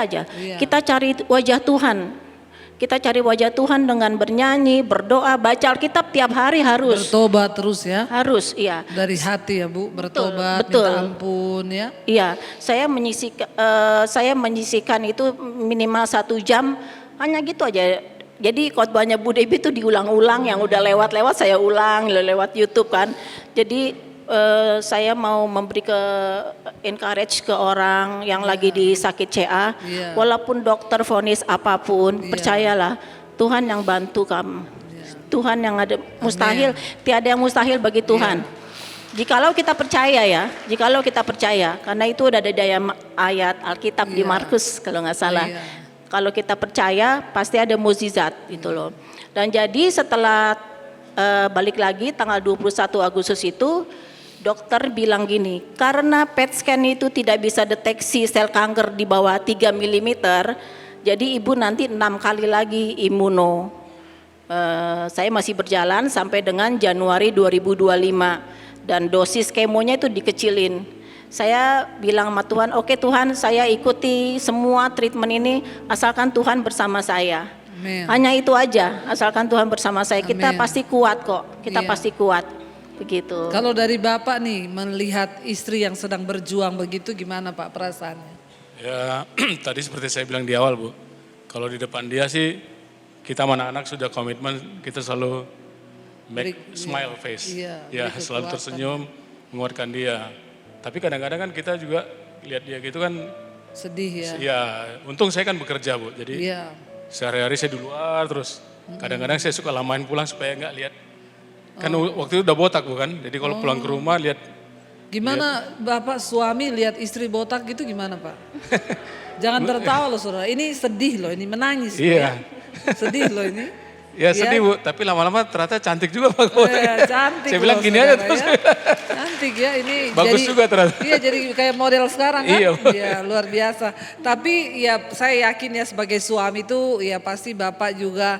aja. Kita cari wajah Tuhan. Kita cari wajah Tuhan dengan bernyanyi, berdoa, baca Alkitab tiap hari harus. Bertobat terus ya. Harus, iya. Dari hati ya Bu, bertobat, Betul. minta ampun ya. Iya, saya menyisihkan itu minimal 1 jam, hanya gitu aja. Jadi khotbahnya Bu Debbie itu diulang-ulang, yang udah lewat-lewat saya ulang lewat YouTube kan. Jadi saya mau memberi encourage ke orang yang lagi di sakit CA, walaupun dokter vonis apapun, percayalah Tuhan yang bantu kamu. Tuhan yang ada mustahil, tiada yang mustahil bagi Tuhan. Jikalau kita percaya, karena itu udah ada ayat Alkitab di Markus kalau nggak salah. Kalau kita percaya pasti ada mukjizat gitu loh. Dan jadi setelah balik lagi tanggal 21 Agustus itu dokter bilang gini, karena PET scan itu tidak bisa deteksi sel kanker di bawah 3 mm, jadi ibu nanti 6 kali lagi imuno. Saya masih berjalan sampai dengan Januari 2025 dan dosis kemonya itu dikecilin. Saya bilang sama Tuhan, oke Tuhan, saya ikuti semua treatment ini asalkan Tuhan bersama saya. Amen. Hanya itu aja, asalkan Tuhan bersama saya. Kita pasti kuat kok, kita pasti kuat. Begitu. Kalau dari Bapak nih melihat istri yang sedang berjuang begitu, gimana Pak perasaannya? Ya tadi seperti saya bilang di awal Bu, kalau di depan dia sih kita anak-anak sudah komitmen, kita selalu make smile face. Ya selalu tersenyum, menguatkan dia. Tapi kadang-kadang kan kita juga lihat dia gitu kan sedih ya. Ya untung saya kan bekerja Bu, jadi sehari-hari saya di luar terus. Kadang-kadang saya suka lamain pulang supaya nggak lihat. Kan waktu itu udah botak bukan, jadi kalau pulang ke rumah lihat. Gimana Bapak suami lihat istri botak gitu gimana Pak? Jangan tertawa loh saudara, ini sedih loh, ini menangis. Iya. Sedih loh ini. Ya sedih Bu, tapi lama-lama ternyata cantik juga Pak. Cantik. Saya bilang loh, gini aja saudara, terus. ya. Cantik ya ini. Bagus juga ternyata. Iya jadi kayak model sekarang kan. Iya. Ya luar biasa. Tapi ya saya yakin ya sebagai suami itu ya pasti Bapak juga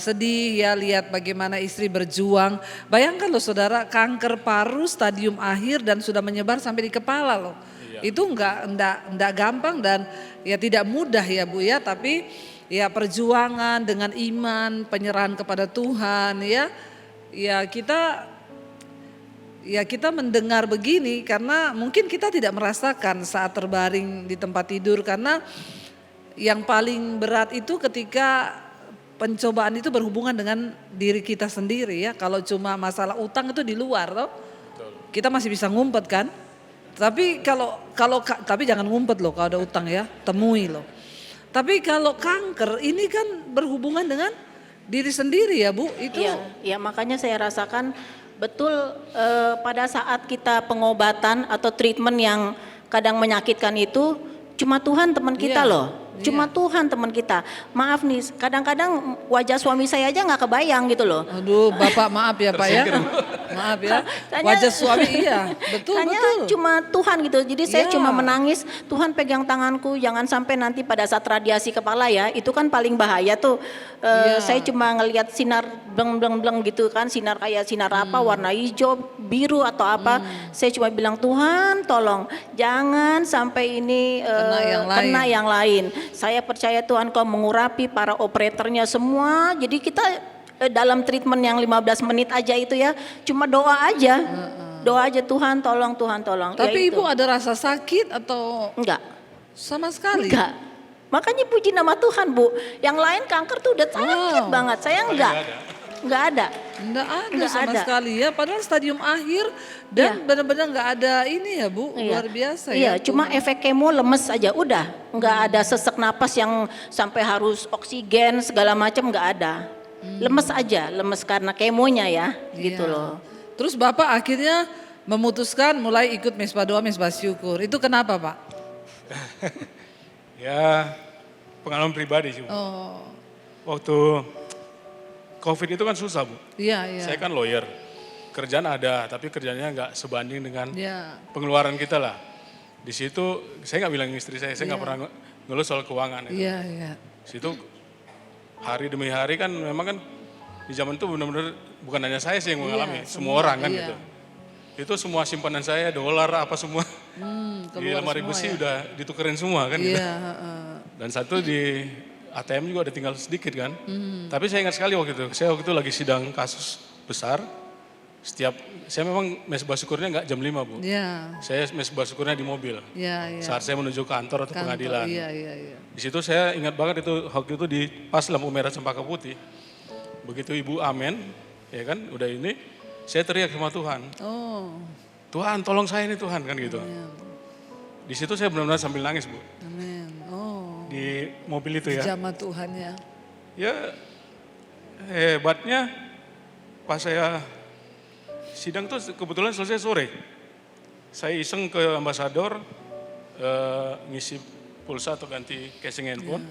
sedih ya lihat bagaimana istri berjuang. Bayangkan loh saudara, kanker paru stadium akhir dan sudah menyebar sampai di kepala loh. Itu enggak gampang dan ya tidak mudah ya Bu ya, tapi ya perjuangan dengan iman, penyerahan kepada Tuhan ya. Ya kita mendengar begini karena mungkin kita tidak merasakan saat terbaring di tempat tidur, karena yang paling berat itu ketika pencobaan itu berhubungan dengan diri kita sendiri ya. Kalau cuma masalah utang itu di luar loh. Kita masih bisa ngumpet kan. Tapi tapi jangan ngumpet loh kalau ada utang ya, temui loh. Tapi kalau kanker ini kan berhubungan dengan diri sendiri ya Bu. Itu Iya, makanya saya rasakan betul pada saat kita pengobatan atau treatment yang kadang menyakitkan itu cuma Tuhan teman kita loh. Cuma Tuhan teman kita. Maaf nih, kadang-kadang wajah suami saya aja nggak kebayang gitu loh. Aduh, Bapak maaf ya Pak ya. Maaf ya. Wajah suami betul. Cuma Tuhan gitu. Jadi saya cuma menangis, Tuhan pegang tanganku, jangan sampai nanti pada saat radiasi kepala ya, itu kan paling bahaya tuh. Saya cuma ngelihat sinar bleng gitu kan, sinar kayak sinar apa, warna hijau, biru atau apa. Saya cuma bilang Tuhan tolong jangan sampai ini kena yang lain. Saya percaya Tuhan Kau mengurapi para operatornya semua. Jadi kita dalam treatment yang 15 menit aja itu ya, cuma doa aja. Doa aja Tuhan tolong. Tapi ya Ibu ada rasa sakit atau? Enggak. Sama sekali? Enggak. Makanya puji nama Tuhan Bu. Yang lain kanker tuh udah sakit banget. Saya enggak. Enggak ada. Enggak sama sekali ya. Padahal stadium akhir dan benar-benar enggak ada ini ya Bu. Luar biasa ya. Iya, cuma efek kemo lemes aja udah. Enggak ada sesak napas yang sampai harus oksigen segala macam enggak ada. Lemes aja, lemes karena kemonya ya, gitu loh. Terus Bapak akhirnya memutuskan mulai ikut mesbah doa, mesbah syukur. Itu kenapa Pak? Ya pengalaman pribadi sih. waktu COVID itu kan susah Bu. Iya, iya. Saya kan lawyer, kerjaan ada, tapi kerjanya nggak sebanding dengan Iya. pengeluaran kita lah. Di situ saya nggak bilang istri saya nggak pernah ngeluh soal keuangan. Itu. Iya, iya. Di situ hari demi hari kan memang kan di zaman itu benar-benar bukan hanya saya sih yang mengalami, semua orang kan iya. gitu. Itu semua simpanan saya, dolar apa semua, di Keluar lemari semua besi ya. udah ditukerin semua kan gitu. Iya, heeh. Dan satu di ATM juga ada tinggal sedikit kan. Tapi saya ingat sekali waktu itu, saya waktu itu lagi sidang kasus besar. Saya memang mes syukurnya nggak jam 5 Bu. Iya. Saya mes syukurnya di mobil. Iya, iya. Saat saya menuju kantor atau pengadilan. Iya, iya, iya. Di situ saya ingat banget itu waktu itu di pas lampu merah cempaka putih. Begitu ibu amen, ya kan, udah ini, saya teriak sama Tuhan. Oh, Tuhan tolong saya ini Tuhan kan gitu. Di situ saya benar-benar sambil nangis Bu. amin. Oh, Di mobil itu ya. jamah Tuhan ya. Ya hebatnya pas saya sidang tuh kebetulan selesai sore. Saya iseng ke ambasador ngisi pulsa atau ganti casing handphone.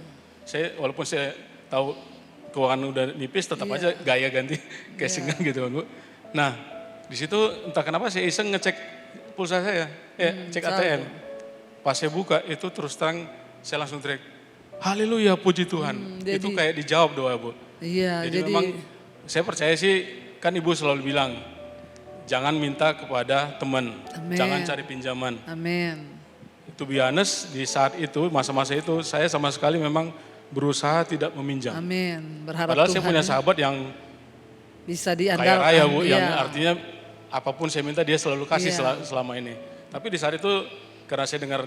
Saya walaupun saya tahu keuangan udah nipis tetap aja gaya ganti casingan gitu kan Bu. Nah di situ entah kenapa saya iseng ngecek pulsa saya, cek ATM. Pas saya buka itu terus terang saya langsung teriak, haleluya puji Tuhan. Itu kayak dijawab doa Bu. Iya, Jadi memang saya percaya sih kan ibu selalu bilang jangan minta kepada teman, Amin. jangan cari pinjaman. amin. To be honest, di saat itu, masa-masa itu saya sama sekali memang berusaha tidak meminjam. Amin. Berharap Padahal Tuhan saya punya sahabat yang bisa kaya diandalkan. raya Bu, yang Iya. artinya apapun saya minta dia selalu kasih Iya. selama ini. Tapi di saat itu karena saya dengar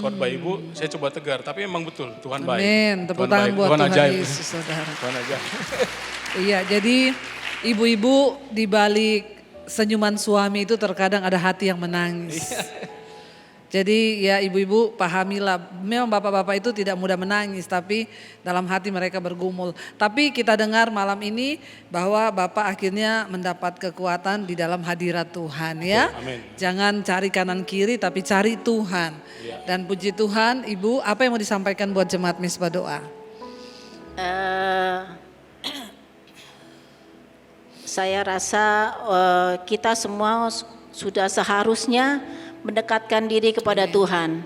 khotbah ibu, saya coba tegar. Tapi memang betul, Tuhan baik. Amin. Tepuk Tuhan tangan baik, buat Tuhan ajaib. Yesus, saudara. Tuhan aja. Iya, jadi ibu-ibu di balik senyuman suami itu terkadang ada hati yang menangis. Jadi ya ibu-ibu pahamilah, memang bapak-bapak itu tidak mudah menangis, tapi dalam hati mereka bergumul. Tapi kita dengar malam ini bahwa bapak akhirnya mendapat kekuatan di dalam hadirat Tuhan ya. Amin. Jangan cari kanan kiri tapi cari Tuhan. Dan puji Tuhan, ibu apa yang mau disampaikan buat jemaat Misbah Doa? Saya rasa kita semua sudah seharusnya mendekatkan diri kepada Tuhan.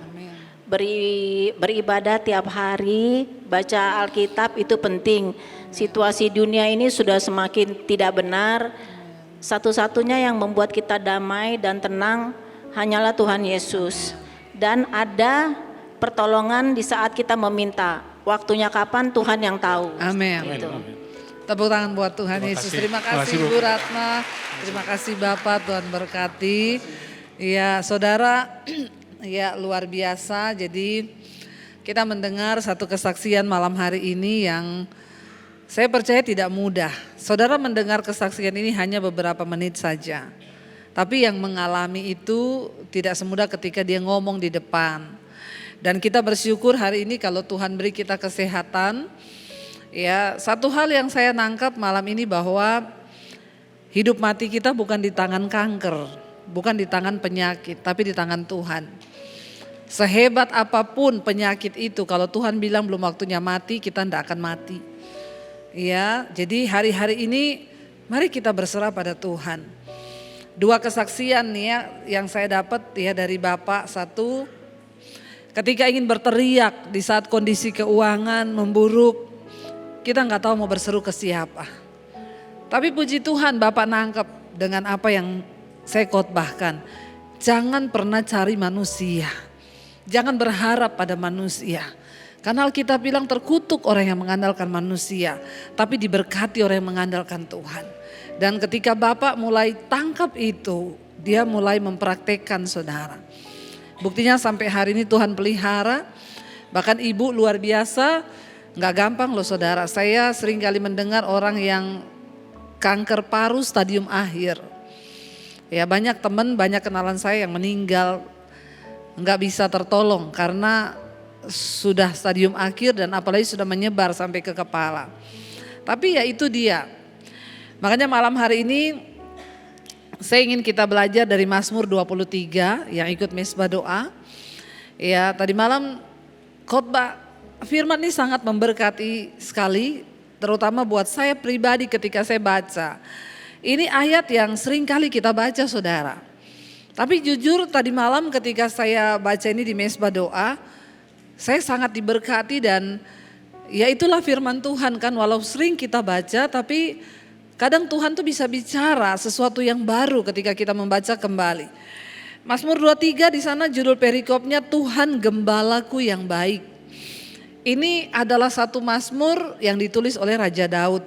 Beribadah tiap hari, baca Alkitab itu penting. Situasi dunia ini sudah semakin tidak benar. Satu-satunya yang membuat kita damai dan tenang hanyalah Tuhan Yesus. Dan ada pertolongan di saat kita meminta. Waktunya kapan Tuhan yang tahu. Amin. Amin. Tepuk tangan buat Tuhan Terima Yesus. kasih. Terima Terima kasih kasih, Bu. Ibu Ratna. Terima kasih Bapak, Tuhan berkati. Ya saudara, ya luar biasa. Jadi kita mendengar satu kesaksian malam hari ini yang saya percaya tidak mudah. Saudara mendengar kesaksian ini hanya beberapa menit saja. Tapi yang mengalami itu tidak semudah ketika dia ngomong di depan. Dan kita bersyukur hari ini kalau Tuhan beri kita kesehatan. Ya, satu hal yang saya nangkap malam ini bahwa hidup mati kita bukan di tangan kanker, bukan di tangan penyakit, tapi di tangan Tuhan. Sehebat apapun penyakit itu, kalau Tuhan bilang belum waktunya mati, kita tidak akan mati. Ya, jadi hari-hari ini mari kita berserah pada Tuhan. Dua kesaksian nih ya yang saya dapat ya dari Bapak. Satu, ketika ingin berteriak di saat kondisi keuangan memburuk, kita nggak tahu mau berseru ke siapa. Tapi puji Tuhan Bapak nangkep dengan apa yang saya khotbahkan. Jangan pernah cari manusia. Jangan berharap pada manusia. Karena Alkitab bilang terkutuk orang yang mengandalkan manusia. Tapi diberkati orang yang mengandalkan Tuhan. Dan ketika Bapak mulai tangkap itu, dia mulai mempraktekkan saudara. Buktinya sampai hari ini Tuhan pelihara. Bahkan ibu luar biasa, gak gampang loh saudara. Saya sering kali mendengar orang yang kanker paru stadium akhir. Ya banyak teman, banyak kenalan saya yang meninggal gak bisa tertolong karena sudah stadium akhir dan apalagi sudah menyebar sampai ke kepala. Tapi ya itu dia. Makanya malam hari ini saya ingin kita belajar dari Mazmur 23 yang ikut Misbah Doa. Ya tadi malam khotbah firman ini sangat memberkati sekali terutama buat saya pribadi ketika saya baca. Ini ayat yang sering kali kita baca saudara. Tapi jujur tadi malam ketika saya baca ini di mesbah doa, saya sangat diberkati dan ya itulah firman Tuhan kan, walau sering kita baca tapi kadang Tuhan tuh bisa bicara sesuatu yang baru ketika kita membaca kembali. Mazmur 23 di sana judul perikopnya Tuhan Gembalaku yang baik. Ini adalah satu mazmur yang ditulis oleh Raja Daud.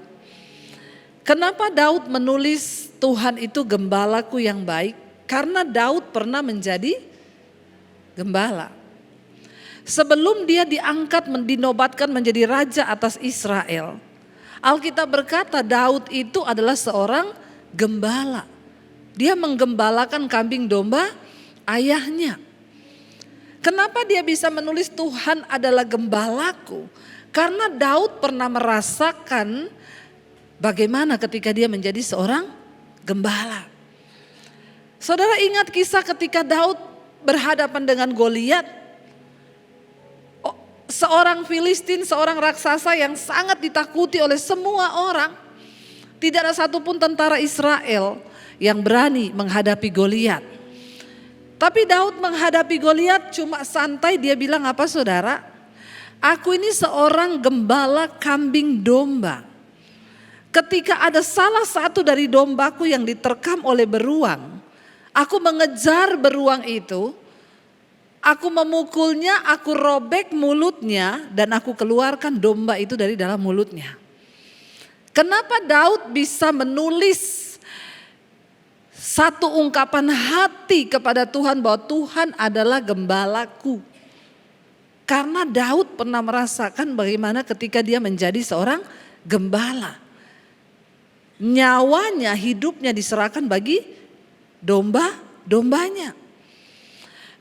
Kenapa Daud menulis Tuhan itu gembalaku yang baik? Karena Daud pernah menjadi gembala. Sebelum dia diangkat dinobatkan menjadi raja atas Israel, Alkitab berkata Daud itu adalah seorang gembala. Dia menggembalakan kambing domba ayahnya. Kenapa dia bisa menulis Tuhan adalah gembalaku? Karena Daud pernah merasakan bagaimana ketika dia menjadi seorang gembala. Saudara ingat kisah ketika Daud berhadapan dengan Goliat. Seorang Filistin, seorang raksasa yang sangat ditakuti oleh semua orang. Tidak ada satupun tentara Israel yang berani menghadapi Goliat. Tapi Daud menghadapi Goliat cuma santai, dia bilang apa saudara? Aku ini seorang gembala kambing domba. Ketika ada salah satu dari dombaku yang diterkam oleh beruang, aku mengejar beruang itu, aku memukulnya, aku robek mulutnya dan aku keluarkan domba itu dari dalam mulutnya. Kenapa Daud bisa menulis satu ungkapan hati kepada Tuhan bahwa Tuhan adalah gembalaku? Karena Daud pernah merasakan bagaimana ketika dia menjadi seorang gembala. Nyawanya, hidupnya diserahkan bagi domba-dombanya.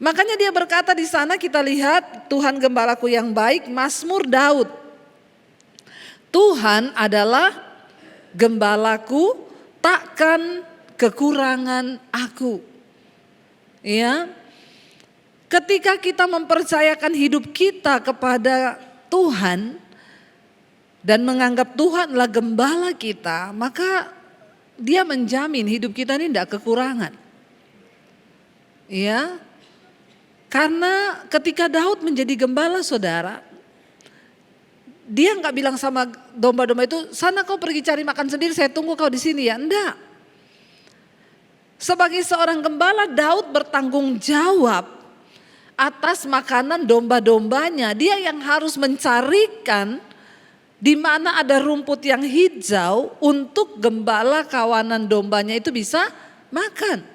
Makanya dia berkata di sana kita lihat Tuhan gembalaku yang baik, Mazmur Daud. Tuhan adalah gembalaku, takkan kekurangan aku. Ya. Ketika kita mempercayakan hidup kita kepada Tuhan dan menganggap Tuhan adalah gembala kita, maka dia menjamin hidup kita ini tidak kekurangan. Ya. Karena ketika Daud menjadi gembala saudara, dia nggak bilang sama domba-domba itu, sana kau pergi cari makan sendiri, saya tunggu kau di sini ya. Enggak. Sebagai seorang gembala, Daud bertanggung jawab atas makanan domba-dombanya. Dia yang harus mencarikan di mana ada rumput yang hijau untuk gembala kawanan dombanya itu bisa makan.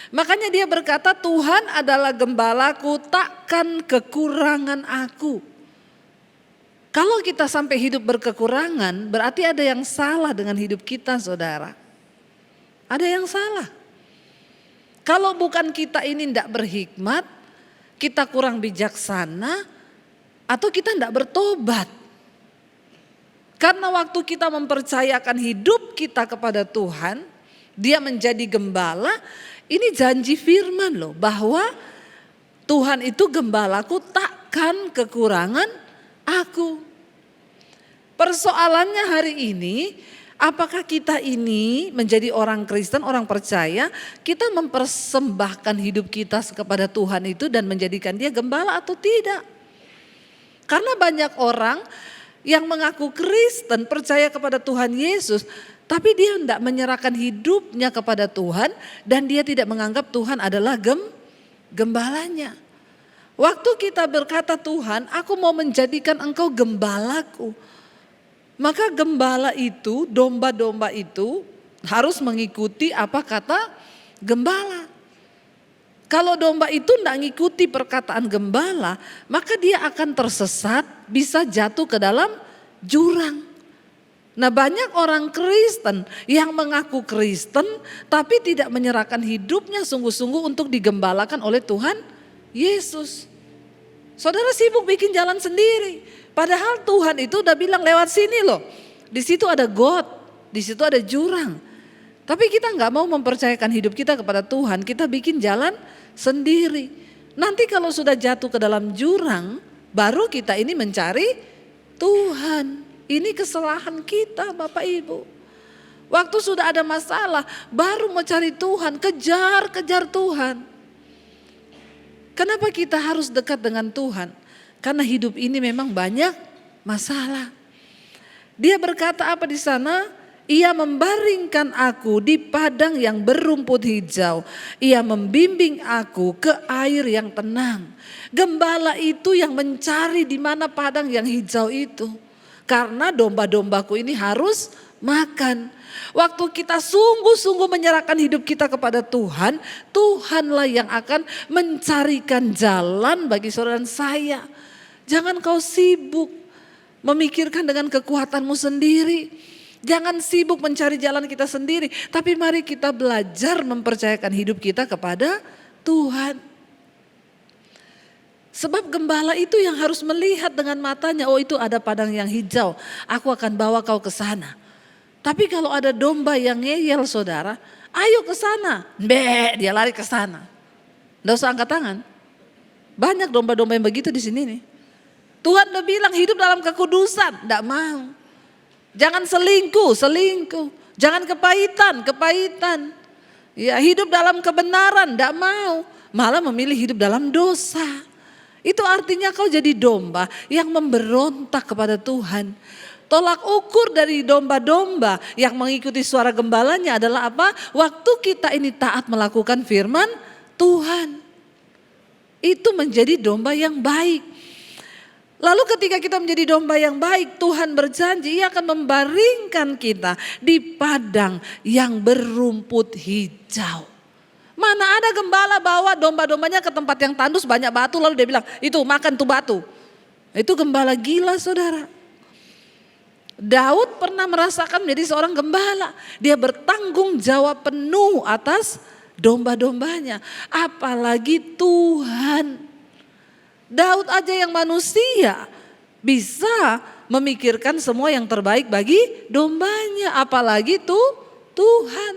Makanya dia berkata Tuhan adalah gembalaku, takkan kekurangan aku. Kalau kita sampai hidup berkekurangan berarti ada yang salah dengan hidup kita saudara. Ada yang salah. Kalau bukan kita ini tidak berhikmat, kita kurang bijaksana, atau kita tidak bertobat. Karena waktu kita mempercayakan hidup kita kepada Tuhan, dia menjadi gembala, ini janji firman loh bahwa Tuhan itu gembalaku, takkan kekurangan aku. Persoalannya hari ini, apakah kita ini menjadi orang Kristen, orang percaya, kita mempersembahkan hidup kita kepada Tuhan itu dan menjadikan dia gembala atau tidak? Karena banyak orang yang mengaku Kristen, percaya kepada Tuhan Yesus, tapi dia tidak menyerahkan hidupnya kepada Tuhan dan dia tidak menganggap Tuhan adalah gembalanya. Waktu kita berkata Tuhan, aku mau menjadikan engkau gembalaku. Maka gembala itu, domba-domba itu harus mengikuti apa kata gembala. Kalau domba itu tidak mengikuti perkataan gembala, maka dia akan tersesat, bisa jatuh ke dalam jurang. Nah banyak orang Kristen yang mengaku Kristen tapi tidak menyerahkan hidupnya sungguh-sungguh untuk digembalakan oleh Tuhan Yesus. Saudara sibuk bikin jalan sendiri. Padahal Tuhan itu udah bilang lewat sini loh. Di situ ada got, di situ ada jurang. Tapi kita nggak mau mempercayakan hidup kita kepada Tuhan, kita bikin jalan sendiri. Nanti kalau sudah jatuh ke dalam jurang, baru kita ini mencari Tuhan. Ini kesalahan kita Bapak Ibu. Waktu sudah ada masalah, baru mau cari Tuhan, kejar Tuhan. Kenapa kita harus dekat dengan Tuhan? Karena hidup ini memang banyak masalah. Dia berkata apa di sana? Ia membaringkan aku di padang yang berumput hijau. Ia membimbing aku ke air yang tenang. Gembala itu yang mencari di mana padang yang hijau itu. Karena domba-dombaku ini harus makan. Waktu kita sungguh-sungguh menyerahkan hidup kita kepada Tuhan, Tuhanlah yang akan mencarikan jalan bagi saudara dan saya. Jangan kau sibuk memikirkan dengan kekuatanmu sendiri. Jangan sibuk mencari jalan kita sendiri, tapi mari kita belajar mempercayakan hidup kita kepada Tuhan. Sebab gembala itu yang harus melihat dengan matanya, oh itu ada padang yang hijau, aku akan bawa kau ke sana. Tapi kalau ada domba yang ngeyel saudara, ayo ke sana. Dia lari ke sana. Nggak usah angkat tangan. Banyak domba-domba yang begitu di sini nih. Tuhan udah bilang hidup dalam kekudusan, nggak mau. Jangan selingkuh. Jangan kepahitan. Ya, hidup dalam kebenaran, nggak mau. Malah memilih hidup dalam dosa. Itu artinya kau jadi domba yang memberontak kepada Tuhan. Tolak ukur dari domba-domba yang mengikuti suara gembalanya adalah apa? Waktu kita ini taat melakukan firman Tuhan. Itu menjadi domba yang baik. Lalu ketika kita menjadi domba yang baik, Tuhan berjanji Ia akan membaringkan kita di padang yang berumput hijau. Mana ada gembala bawa domba-dombanya ke tempat yang tandus banyak batu lalu dia bilang, itu makan tuh batu. Itu gembala gila saudara. Daud pernah merasakan menjadi seorang gembala. Dia bertanggung jawab penuh atas domba-dombanya. Apalagi Tuhan. Daud aja yang manusia bisa memikirkan semua yang terbaik bagi dombanya. Apalagi Tuhan.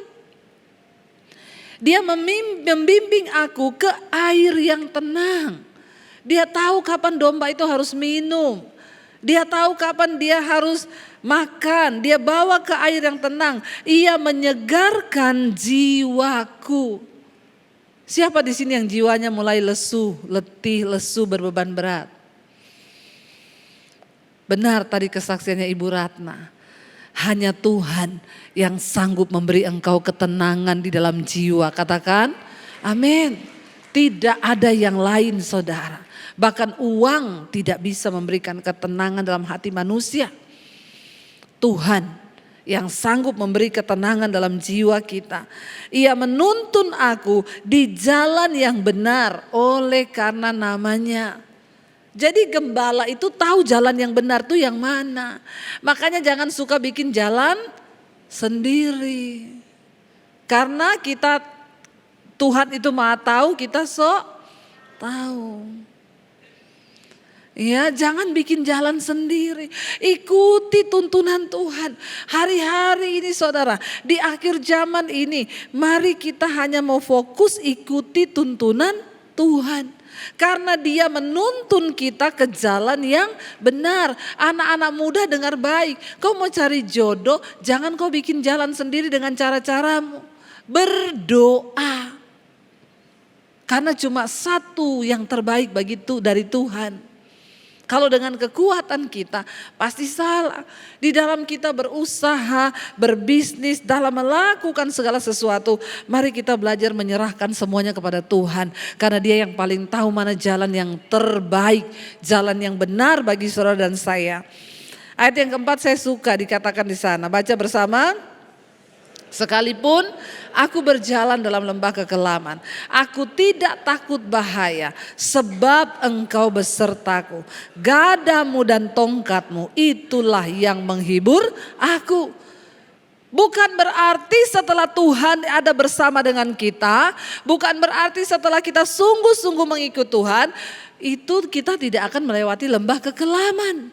Dia membimbing aku ke air yang tenang. Dia tahu kapan domba itu harus minum. Dia tahu kapan dia harus makan. Dia bawa ke air yang tenang. Ia menyegarkan jiwaku. Siapa di sini yang jiwanya mulai lesu, letih, lesu, berbeban berat? Benar tadi kesaksiannya Ibu Ratna. Hanya Tuhan yang sanggup memberi engkau ketenangan di dalam jiwa. Katakan, amin. Tidak ada yang lain saudara. Bahkan uang tidak bisa memberikan ketenangan dalam hati manusia. Tuhan yang sanggup memberi ketenangan dalam jiwa kita. Ia menuntun aku di jalan yang benar oleh karena namanya. Jadi gembala itu tahu jalan yang benar tuh yang mana. Makanya jangan suka bikin jalan sendiri. Karena Tuhan itu Maha tahu, kita sok tahu. Ya, jangan bikin jalan sendiri. Ikuti tuntunan Tuhan. Hari-hari ini saudara, di akhir zaman ini, mari kita hanya mau fokus ikuti tuntunan Tuhan. Karena Dia menuntun kita ke jalan yang benar. Anak-anak muda dengar baik. Kau mau cari jodoh, jangan kau bikin jalan sendiri dengan cara-caramu. Berdoa. Karena cuma satu yang terbaik dari Tuhan. Kalau dengan kekuatan kita pasti salah. Di dalam kita berusaha, berbisnis, dalam melakukan segala sesuatu. Mari kita belajar menyerahkan semuanya kepada Tuhan. Karena Dia yang paling tahu mana jalan yang terbaik. Jalan yang benar bagi saudara dan saya. Ayat yang keempat saya suka dikatakan di sana. Baca bersama. Sekalipun aku berjalan dalam lembah kekelaman, aku tidak takut bahaya, sebab Engkau besertaku. Gadamu dan tongkatmu itulah yang menghibur aku. Bukan berarti setelah Tuhan ada bersama dengan kita, bukan berarti setelah kita sungguh-sungguh mengikut Tuhan, itu kita tidak akan melewati lembah kekelaman.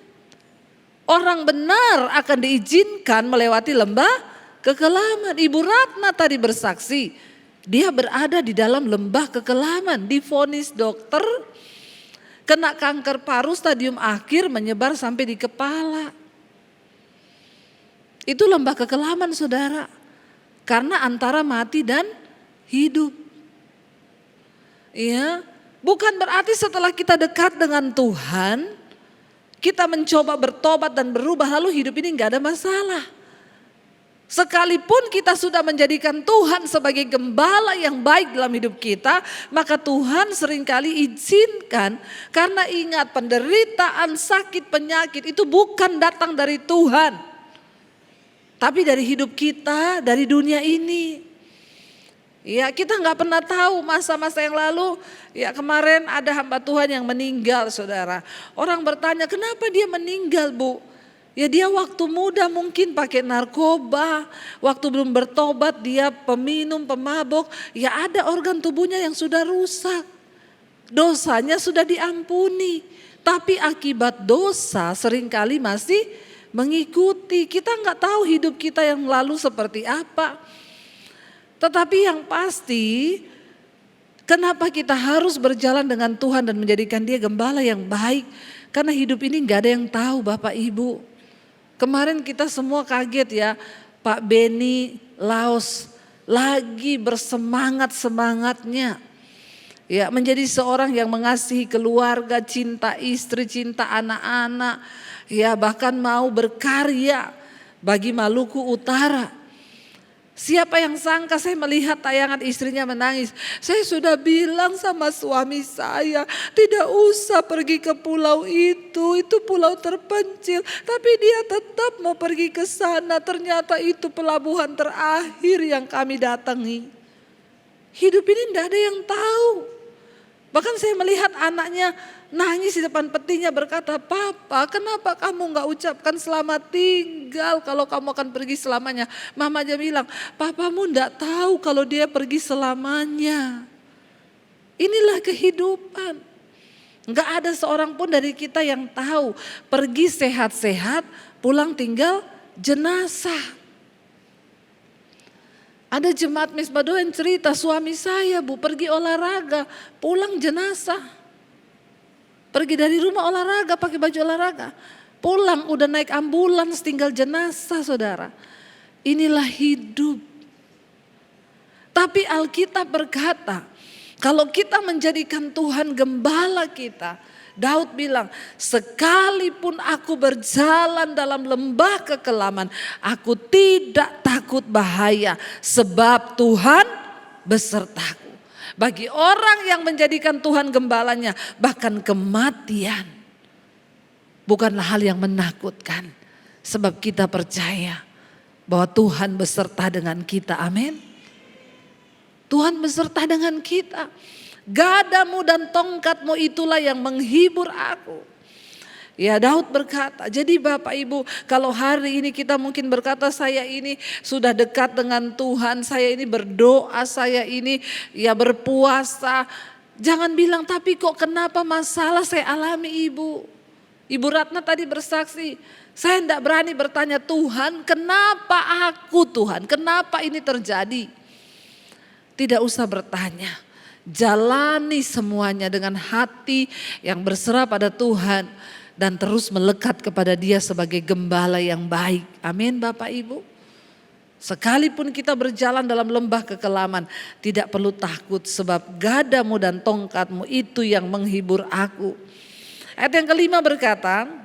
Orang benar akan diizinkan melewati lembah kekelaman. Ibu Ratna tadi bersaksi, dia berada di dalam lembah kekelaman, divonis dokter, kena kanker paru stadium akhir menyebar sampai di kepala. Itu lembah kekelaman saudara. Karena antara mati dan hidup. Ya, bukan berarti setelah kita dekat dengan Tuhan, kita mencoba bertobat dan berubah lalu hidup ini gak ada masalah. Sekalipun kita sudah menjadikan Tuhan sebagai gembala yang baik dalam hidup kita, maka Tuhan seringkali izinkan karena ingat penderitaan, sakit, penyakit itu bukan datang dari Tuhan. Tapi dari hidup kita, dari dunia ini. Ya, kita nggak pernah tahu masa-masa yang lalu. Ya, kemarin ada hamba Tuhan yang meninggal, saudara. Orang bertanya, kenapa dia meninggal, Bu? Ya, dia waktu muda mungkin pakai narkoba, waktu belum bertobat dia peminum, pemabok. Ya, ada organ tubuhnya yang sudah rusak. Dosanya sudah diampuni, tapi akibat dosa seringkali masih mengikuti. Kita nggak tahu hidup kita yang lalu seperti apa. Tetapi yang pasti, kenapa kita harus berjalan dengan Tuhan dan menjadikan dia gembala yang baik? Karena hidup ini nggak ada yang tahu, Bapak Ibu. Kemarin kita semua kaget ya, Pak Beni Laos lagi bersemangat-semangatnya. Ya, menjadi seorang yang mengasihi keluarga, cinta istri, cinta anak-anak. Ya, bahkan mau berkarya bagi Maluku Utara. Siapa yang sangka saya melihat tayangan istrinya menangis. Saya sudah bilang sama suami saya, tidak usah pergi ke pulau itu pulau terpencil. Tapi dia tetap mau pergi ke sana, ternyata itu pelabuhan terakhir yang kami datangi. Hidup ini tidak ada yang tahu. Bahkan saya melihat anaknya nangis di depan petinya berkata, Papa kenapa kamu gak ucapkan selamat tinggal kalau kamu akan pergi selamanya. Mama aja bilang, papamu gak tahu kalau dia pergi selamanya. Inilah kehidupan. Gak ada seorang pun dari kita yang tahu pergi sehat-sehat pulang tinggal jenazah. Ada jemaat Misbah Doa yang cerita suami saya Bu pergi olahraga pulang jenazah. Pergi dari rumah olahraga pakai baju olahraga. Pulang udah naik ambulans tinggal jenazah saudara. Inilah hidup. Tapi Alkitab berkata kalau kita menjadikan Tuhan gembala kita. Daud bilang sekalipun aku berjalan dalam lembah kekelaman. Aku tidak takut bahaya sebab Tuhan besertaku. Bagi orang yang menjadikan Tuhan gembalanya bahkan kematian bukanlah hal yang menakutkan. Sebab kita percaya bahwa Tuhan beserta dengan kita, amin. Tuhan beserta dengan kita. Gadamu dan tongkatmu itulah yang menghibur aku. Ya Daud berkata, jadi Bapak Ibu kalau hari ini kita mungkin berkata saya ini sudah dekat dengan Tuhan, saya ini berdoa, saya ini ya berpuasa. Jangan bilang tapi kok kenapa masalah saya alami Ibu. Ibu Ratna tadi bersaksi, saya tidak berani bertanya Tuhan kenapa aku Tuhan, kenapa ini terjadi. Tidak usah bertanya. Jalani semuanya dengan hati yang berserah pada Tuhan dan terus melekat kepada Dia sebagai gembala yang baik. Amin Bapak Ibu. Sekalipun kita berjalan dalam lembah kekelaman, tidak perlu takut sebab gadamu dan tongkatmu itu yang menghibur aku. Ayat yang kelima berkata,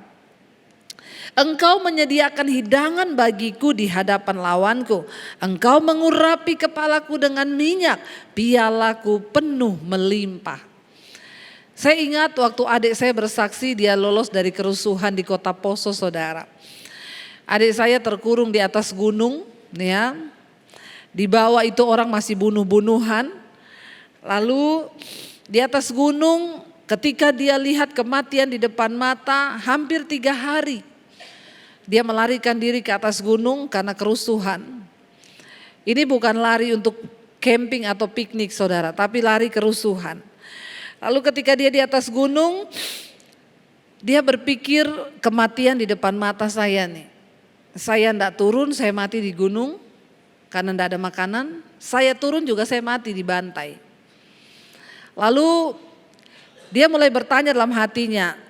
Engkau menyediakan hidangan bagiku di hadapan lawanku. Engkau mengurapi kepalaku dengan minyak, pialaku penuh melimpah. Saya ingat waktu adik saya bersaksi dia lolos dari kerusuhan di kota Poso saudara. Adik saya terkurung di atas gunung ya. Di bawah itu orang masih bunuh-bunuhan. Lalu di atas gunung ketika dia lihat kematian di depan mata hampir 3 hari. Dia melarikan diri ke atas gunung karena kerusuhan. Ini bukan lari untuk camping atau piknik saudara, tapi lari kerusuhan. Lalu ketika dia di atas gunung, dia berpikir kematian di depan mata saya nih. Saya enggak turun, saya mati di gunung karena enggak ada makanan. Saya turun juga saya mati dibantai. Lalu dia mulai bertanya dalam hatinya,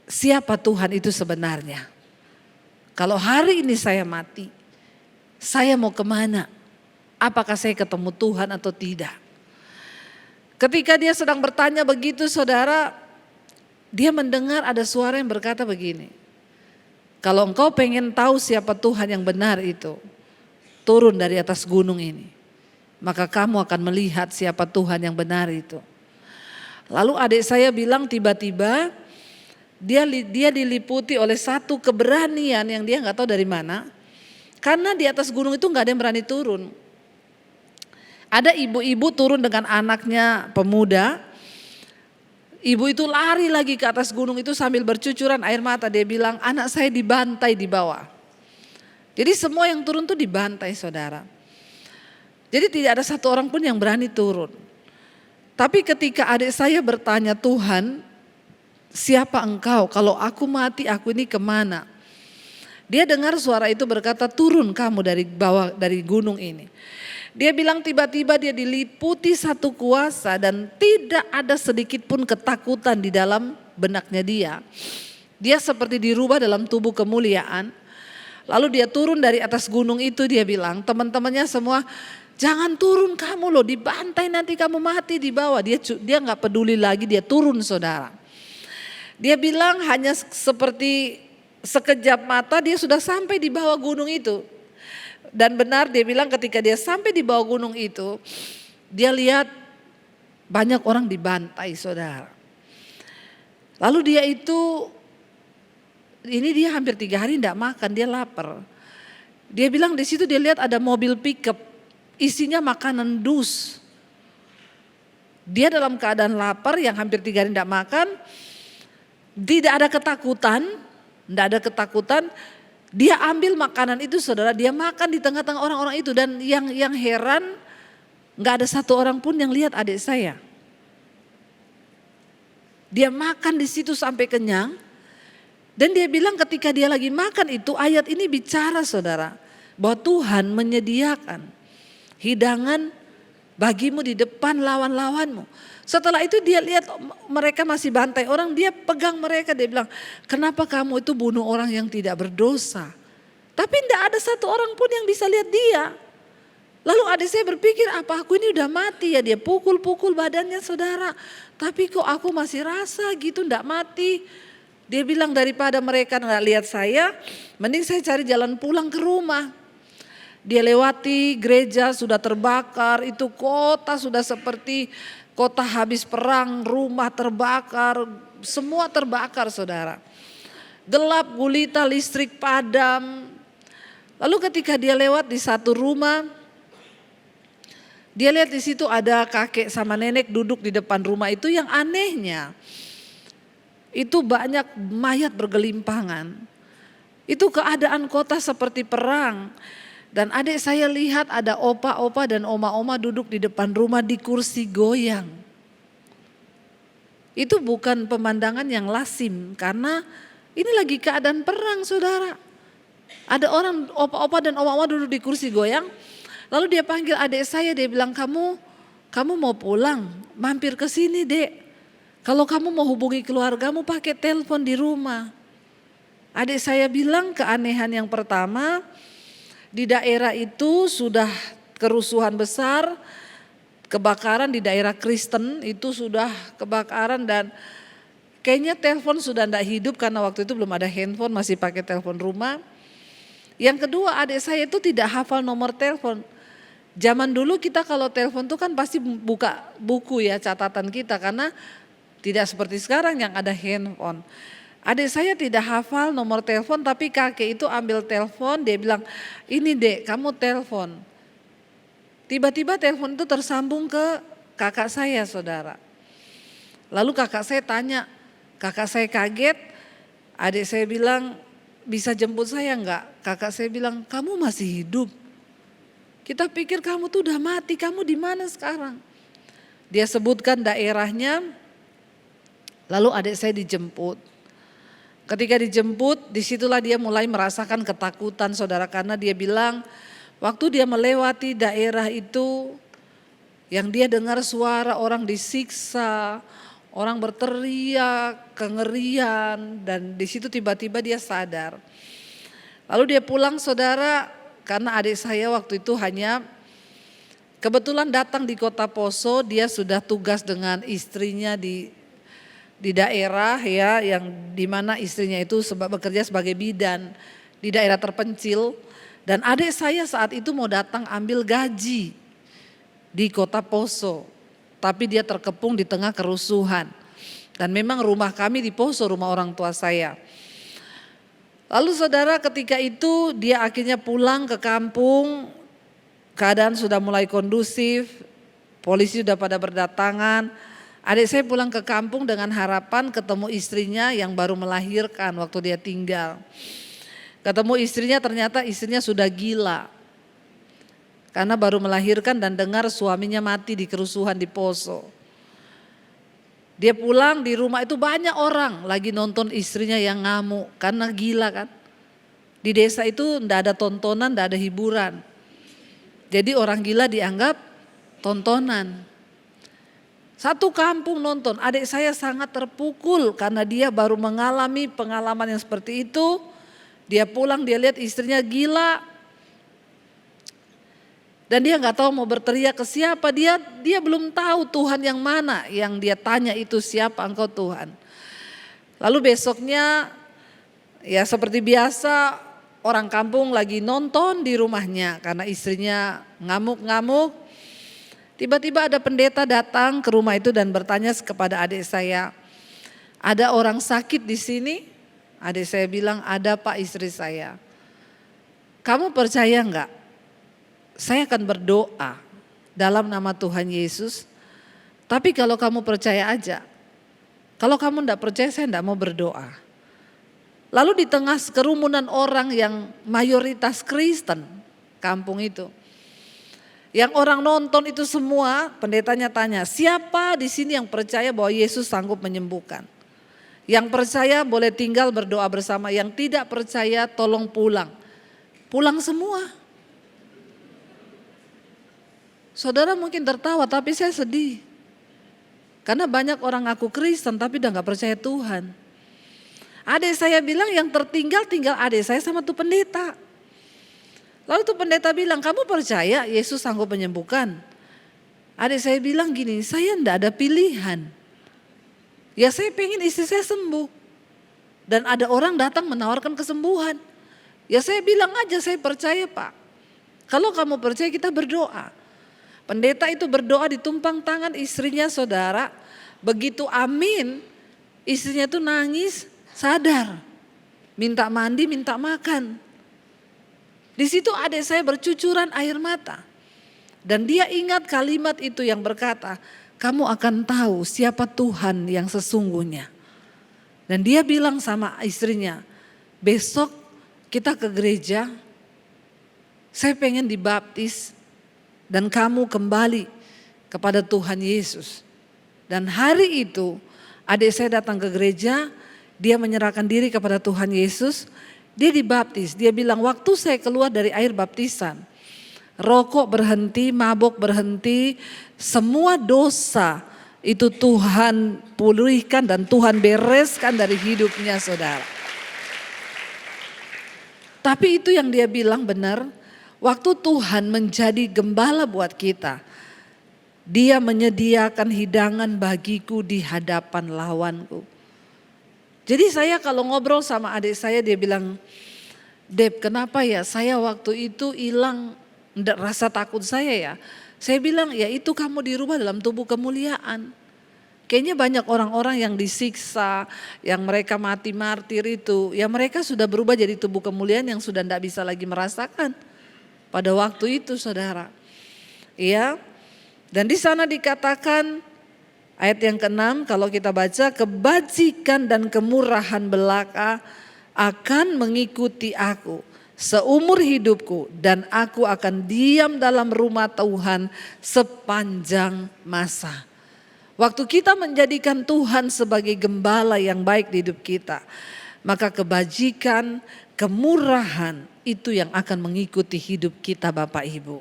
siapa Tuhan itu sebenarnya? Kalau hari ini saya mati, saya mau kemana? Apakah saya ketemu Tuhan atau tidak? Ketika dia sedang bertanya begitu saudara, dia mendengar ada suara yang berkata begini. Kalau engkau pengen tahu siapa Tuhan yang benar itu, turun dari atas gunung ini. Maka kamu akan melihat siapa Tuhan yang benar itu. Lalu adik saya bilang tiba-tiba dia diliputi oleh satu keberanian yang dia nggak tahu dari mana. Karena di atas gunung itu nggak ada yang berani turun. Ada ibu-ibu turun dengan anaknya pemuda. Ibu itu lari lagi ke atas gunung itu sambil bercucuran air mata. Dia bilang, anak saya dibantai di bawah. Jadi semua yang turun tuh dibantai saudara. Jadi tidak ada satu orang pun yang berani turun. Tapi ketika adik saya bertanya, Tuhan siapa engkau? Kalau aku mati aku ini kemana? Dia dengar suara itu berkata, turun kamu dari bawah, dari gunung ini. Dia bilang tiba-tiba dia diliputi satu kuasa dan tidak ada sedikit pun ketakutan di dalam benaknya dia. Dia seperti dirubah dalam tubuh kemuliaan. Lalu dia turun dari atas gunung itu, dia bilang teman-temannya semua, jangan turun kamu loh, dibantai nanti kamu mati di bawah. Dia nggak peduli lagi, dia turun saudara. Dia bilang hanya seperti sekejap mata dia sudah sampai di bawah gunung itu. Dan benar dia bilang ketika dia sampai di bawah gunung itu, dia lihat banyak orang dibantai saudara. Lalu dia hampir 3 hari tidak makan, dia lapar. Dia bilang di situ dia lihat ada mobil pickup, isinya makanan dus. Dia dalam keadaan lapar yang hampir 3 hari tidak makan, tidak ada ketakutan. Dia ambil makanan itu saudara, dia makan di tengah-tengah orang-orang itu. Dan yang heran gak ada satu orang pun yang lihat adik saya. Dia makan di situ sampai kenyang. Dan dia bilang ketika dia lagi makan itu, ayat ini bicara saudara, bahwa Tuhan menyediakan hidangan bagimu di depan lawan-lawanmu. Setelah itu dia lihat mereka masih bantai orang, dia pegang mereka, dia bilang, kenapa kamu itu bunuh orang yang tidak berdosa? Tapi tidak ada satu orang pun yang bisa lihat dia. Lalu adik saya berpikir, apa aku ini udah mati ya? Dia pukul-pukul badannya saudara. Tapi kok aku masih rasa gitu tidak mati. Dia bilang daripada mereka nggak lihat saya, mending saya cari jalan pulang ke rumah. Dia lewati gereja sudah terbakar, itu kota sudah seperti kota habis perang, rumah terbakar, semua terbakar saudara. Gelap gulita, listrik padam. Lalu ketika dia lewat di satu rumah, dia lihat di situ ada kakek sama nenek duduk di depan rumah itu. Yang anehnya, itu banyak mayat bergelimpangan. Itu keadaan kota seperti perang. Dan adik saya lihat ada opa-opa dan oma-oma duduk di depan rumah di kursi goyang. Itu bukan pemandangan yang lazim karena ini lagi keadaan perang saudara. Ada orang opa-opa dan oma-oma duduk di kursi goyang. Lalu dia panggil adik saya, dia bilang kamu mau pulang, mampir ke sini dek. Kalau kamu mau hubungi keluargamu pakai telepon di rumah. Adik saya bilang keanehan yang pertama, di daerah itu sudah kerusuhan besar, kebakaran di daerah Kristen itu sudah kebakaran dan kayaknya telepon sudah tidak hidup karena waktu itu belum ada handphone, masih pakai telepon rumah. Yang kedua adik saya itu tidak hafal nomor telepon. Zaman dulu kita kalau telepon tuh kan pasti buka buku ya catatan kita karena tidak seperti sekarang yang ada handphone. Adik saya tidak hafal nomor telepon tapi kakek itu ambil telepon, dia bilang ini dek kamu telepon. Tiba-tiba telepon itu tersambung ke kakak saya saudara. Lalu kakak saya tanya, kakak saya kaget, adik saya bilang bisa jemput saya enggak? Kakak saya bilang kamu masih hidup. Kita pikir kamu tuh udah mati, kamu di mana sekarang? Dia sebutkan daerahnya, lalu adik saya dijemput. Ketika dijemput, disitulah dia mulai merasakan ketakutan saudara karena dia bilang waktu dia melewati daerah itu yang dia dengar suara orang disiksa, orang berteriak, kengerian dan di situ tiba-tiba dia sadar. Lalu dia pulang saudara, karena adik saya waktu itu hanya kebetulan datang di Kota Poso, dia sudah tugas dengan istrinya di daerah ya, yang dimana istrinya itu bekerja sebagai bidan di daerah terpencil. Dan adik saya saat itu mau datang ambil gaji di Kota Poso, tapi dia terkepung di tengah kerusuhan. Dan memang rumah kami di Poso, rumah orang tua saya. Lalu saudara, ketika itu dia akhirnya pulang ke kampung, keadaan sudah mulai kondusif, polisi sudah pada berdatangan. Adik saya pulang ke kampung dengan harapan ketemu istrinya yang baru melahirkan waktu dia tinggal. Ketemu istrinya, ternyata istrinya sudah gila. Karena baru melahirkan dan dengar suaminya mati di kerusuhan di Poso. Dia pulang, di rumah itu banyak orang lagi nonton istrinya yang ngamuk karena gila kan. Di desa itu enggak ada tontonan, enggak ada hiburan. Jadi orang gila dianggap tontonan. Satu kampung nonton, adik saya sangat terpukul karena dia baru mengalami pengalaman yang seperti itu. Dia pulang, dia lihat istrinya gila. Dan dia nggak tahu mau berteriak ke siapa, dia belum tahu Tuhan yang mana yang dia tanya itu, siapa engkau Tuhan. Lalu besoknya ya seperti biasa orang kampung lagi nonton di rumahnya karena istrinya ngamuk-ngamuk. Tiba-tiba ada pendeta datang ke rumah itu dan bertanya kepada adik saya, ada orang sakit di sini? Adik saya bilang, ada Pak, istri saya. Kamu percaya enggak? Saya akan berdoa dalam nama Tuhan Yesus. Tapi kalau kamu percaya aja. Kalau kamu enggak percaya, saya enggak mau berdoa. Lalu di tengah kerumunan orang yang mayoritas Kristen kampung itu. Yang orang nonton itu semua, pendetanya tanya, siapa di sini yang percaya bahwa Yesus sanggup menyembuhkan? Yang percaya boleh tinggal berdoa bersama, yang tidak percaya tolong pulang. Pulang semua. Saudara mungkin tertawa, tapi saya sedih. Karena banyak orang ngaku Kristen tapi udah gak percaya Tuhan. Adik saya bilang yang tertinggal tinggal adik saya sama tuh pendeta. Lalu tuh pendeta bilang, kamu percaya Yesus sanggup menyembuhkan? Adik saya bilang gini, saya enggak ada pilihan. Ya saya pengen istri saya sembuh. Dan ada orang datang menawarkan kesembuhan. Ya saya bilang aja saya percaya Pak. Kalau kamu percaya kita berdoa. Pendeta itu berdoa ditumpang tangan istrinya saudara. Begitu amin, istrinya tuh nangis sadar. Minta mandi, minta makan. Di situ adik saya bercucuran air mata. Dan dia ingat kalimat itu yang berkata, kamu akan tahu siapa Tuhan yang sesungguhnya. Dan dia bilang sama istrinya, besok kita ke gereja, saya pengen dibaptis dan kamu kembali kepada Tuhan Yesus. Dan hari itu adik saya datang ke gereja, dia menyerahkan diri kepada Tuhan Yesus, dia dibaptis. Dia bilang waktu saya keluar dari air baptisan, rokok berhenti, mabuk berhenti, semua dosa itu Tuhan pulihkan dan Tuhan bereskan dari hidupnya saudara. Tapi itu yang dia bilang benar, waktu Tuhan menjadi gembala buat kita, dia menyediakan hidangan bagiku di hadapan lawanku. Jadi saya kalau ngobrol sama adik saya dia bilang, Deb kenapa ya saya waktu itu hilang rasa takut saya ya. Saya bilang ya itu kamu dirubah dalam tubuh kemuliaan. Kayaknya banyak orang-orang yang disiksa, yang mereka mati martir itu, ya mereka sudah berubah jadi tubuh kemuliaan yang sudah tidak bisa lagi merasakan pada waktu itu saudara. Ya, dan di sana dikatakan ayat yang ke-6 kalau kita baca, kebajikan dan kemurahan belaka akan mengikuti aku seumur hidupku dan aku akan diam dalam rumah Tuhan sepanjang masa. Waktu kita menjadikan Tuhan sebagai gembala yang baik di hidup kita, maka kebajikan, kemurahan itu yang akan mengikuti hidup kita Bapak Ibu.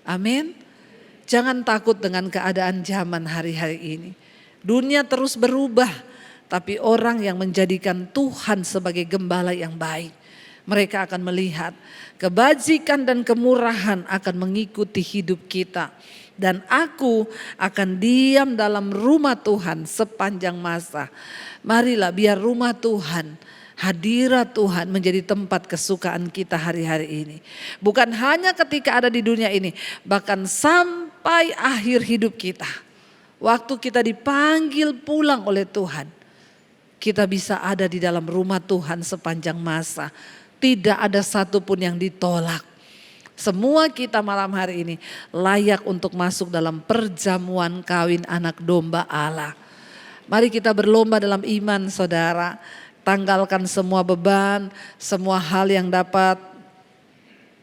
Amin. Jangan takut dengan keadaan zaman hari-hari ini. Dunia terus berubah, tapi orang yang menjadikan Tuhan sebagai gembala yang baik, Mereka akan melihat kebajikan dan kemurahan akan mengikuti hidup kita. Dan aku akan diam dalam rumah Tuhan sepanjang masa. Marilah biar rumah Tuhan, hadirat Tuhan menjadi tempat kesukaan kita hari-hari ini. Bukan hanya ketika ada di dunia ini, bahkan sampai akhir hidup kita. Waktu kita dipanggil pulang oleh Tuhan, kita bisa ada di dalam rumah Tuhan sepanjang masa. Tidak ada satupun yang ditolak. Semua kita malam hari ini layak untuk masuk dalam perjamuan kawin anak domba Allah. Mari kita berlomba dalam iman saudara. Tanggalkan semua beban, semua hal yang dapat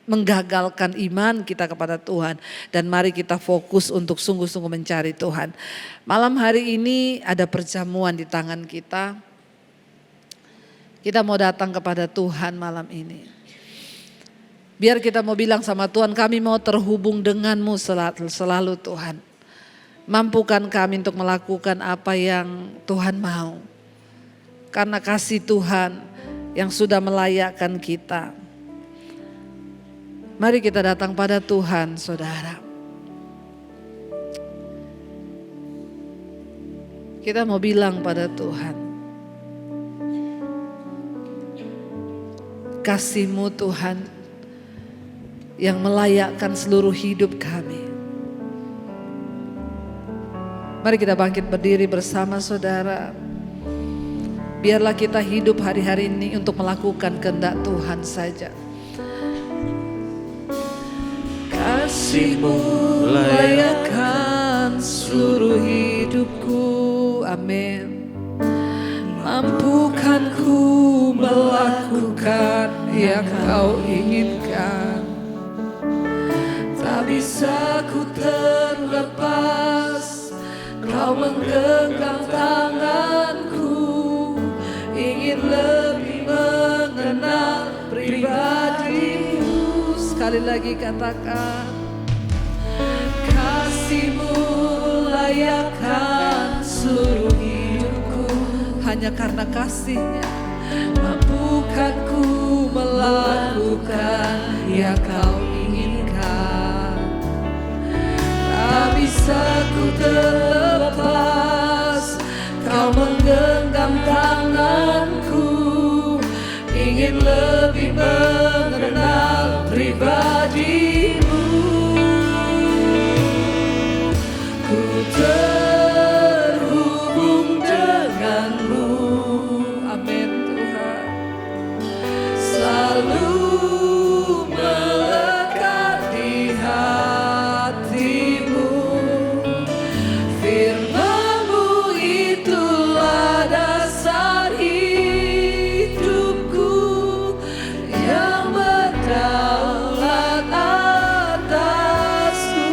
menggagalkan iman kita kepada Tuhan. Dan mari kita fokus untuk sungguh-sungguh mencari Tuhan. Malam hari ini ada perjamuan di tangan kita. Kita mau datang kepada Tuhan malam ini. Biar kita mau bilang sama Tuhan, kami mau terhubung denganmu selalu Tuhan. Mampukan kami untuk melakukan apa yang Tuhan mau. Karena kasih Tuhan yang sudah melayakkan kita. Mari kita datang pada Tuhan saudara. Kita mau bilang pada Tuhan. Kasih-Mu Tuhan yang melayakkan seluruh hidup kami. Mari kita bangkit berdiri bersama saudara. Biarlah kita hidup hari-hari ini untuk melakukan kehendak Tuhan saja. Kasih-Mu layakkan seluruh hidupku, amin. Mampukan ku melakukan yang Kau inginkan. Tak bisa ku terlepas, Kau menggenggam tanganku. Ingin lebih mengenal pribadi-Mu. Sekali lagi katakan, kasih-Mu layakkan seluruh hidupku. Hanya karena kasih-Nya mampukan ku melakukan yang Kau inginkan. Tak bisa ku terlepas, Kau menggenggam tanganku. Ingin lebih mengenal pribadi-Mu. Ku terhubung denganmu, amin Tuhan. Selalu melekat di hati-Mu. Firman-Mu itulah dasar hidupku yang berdaulat atasku.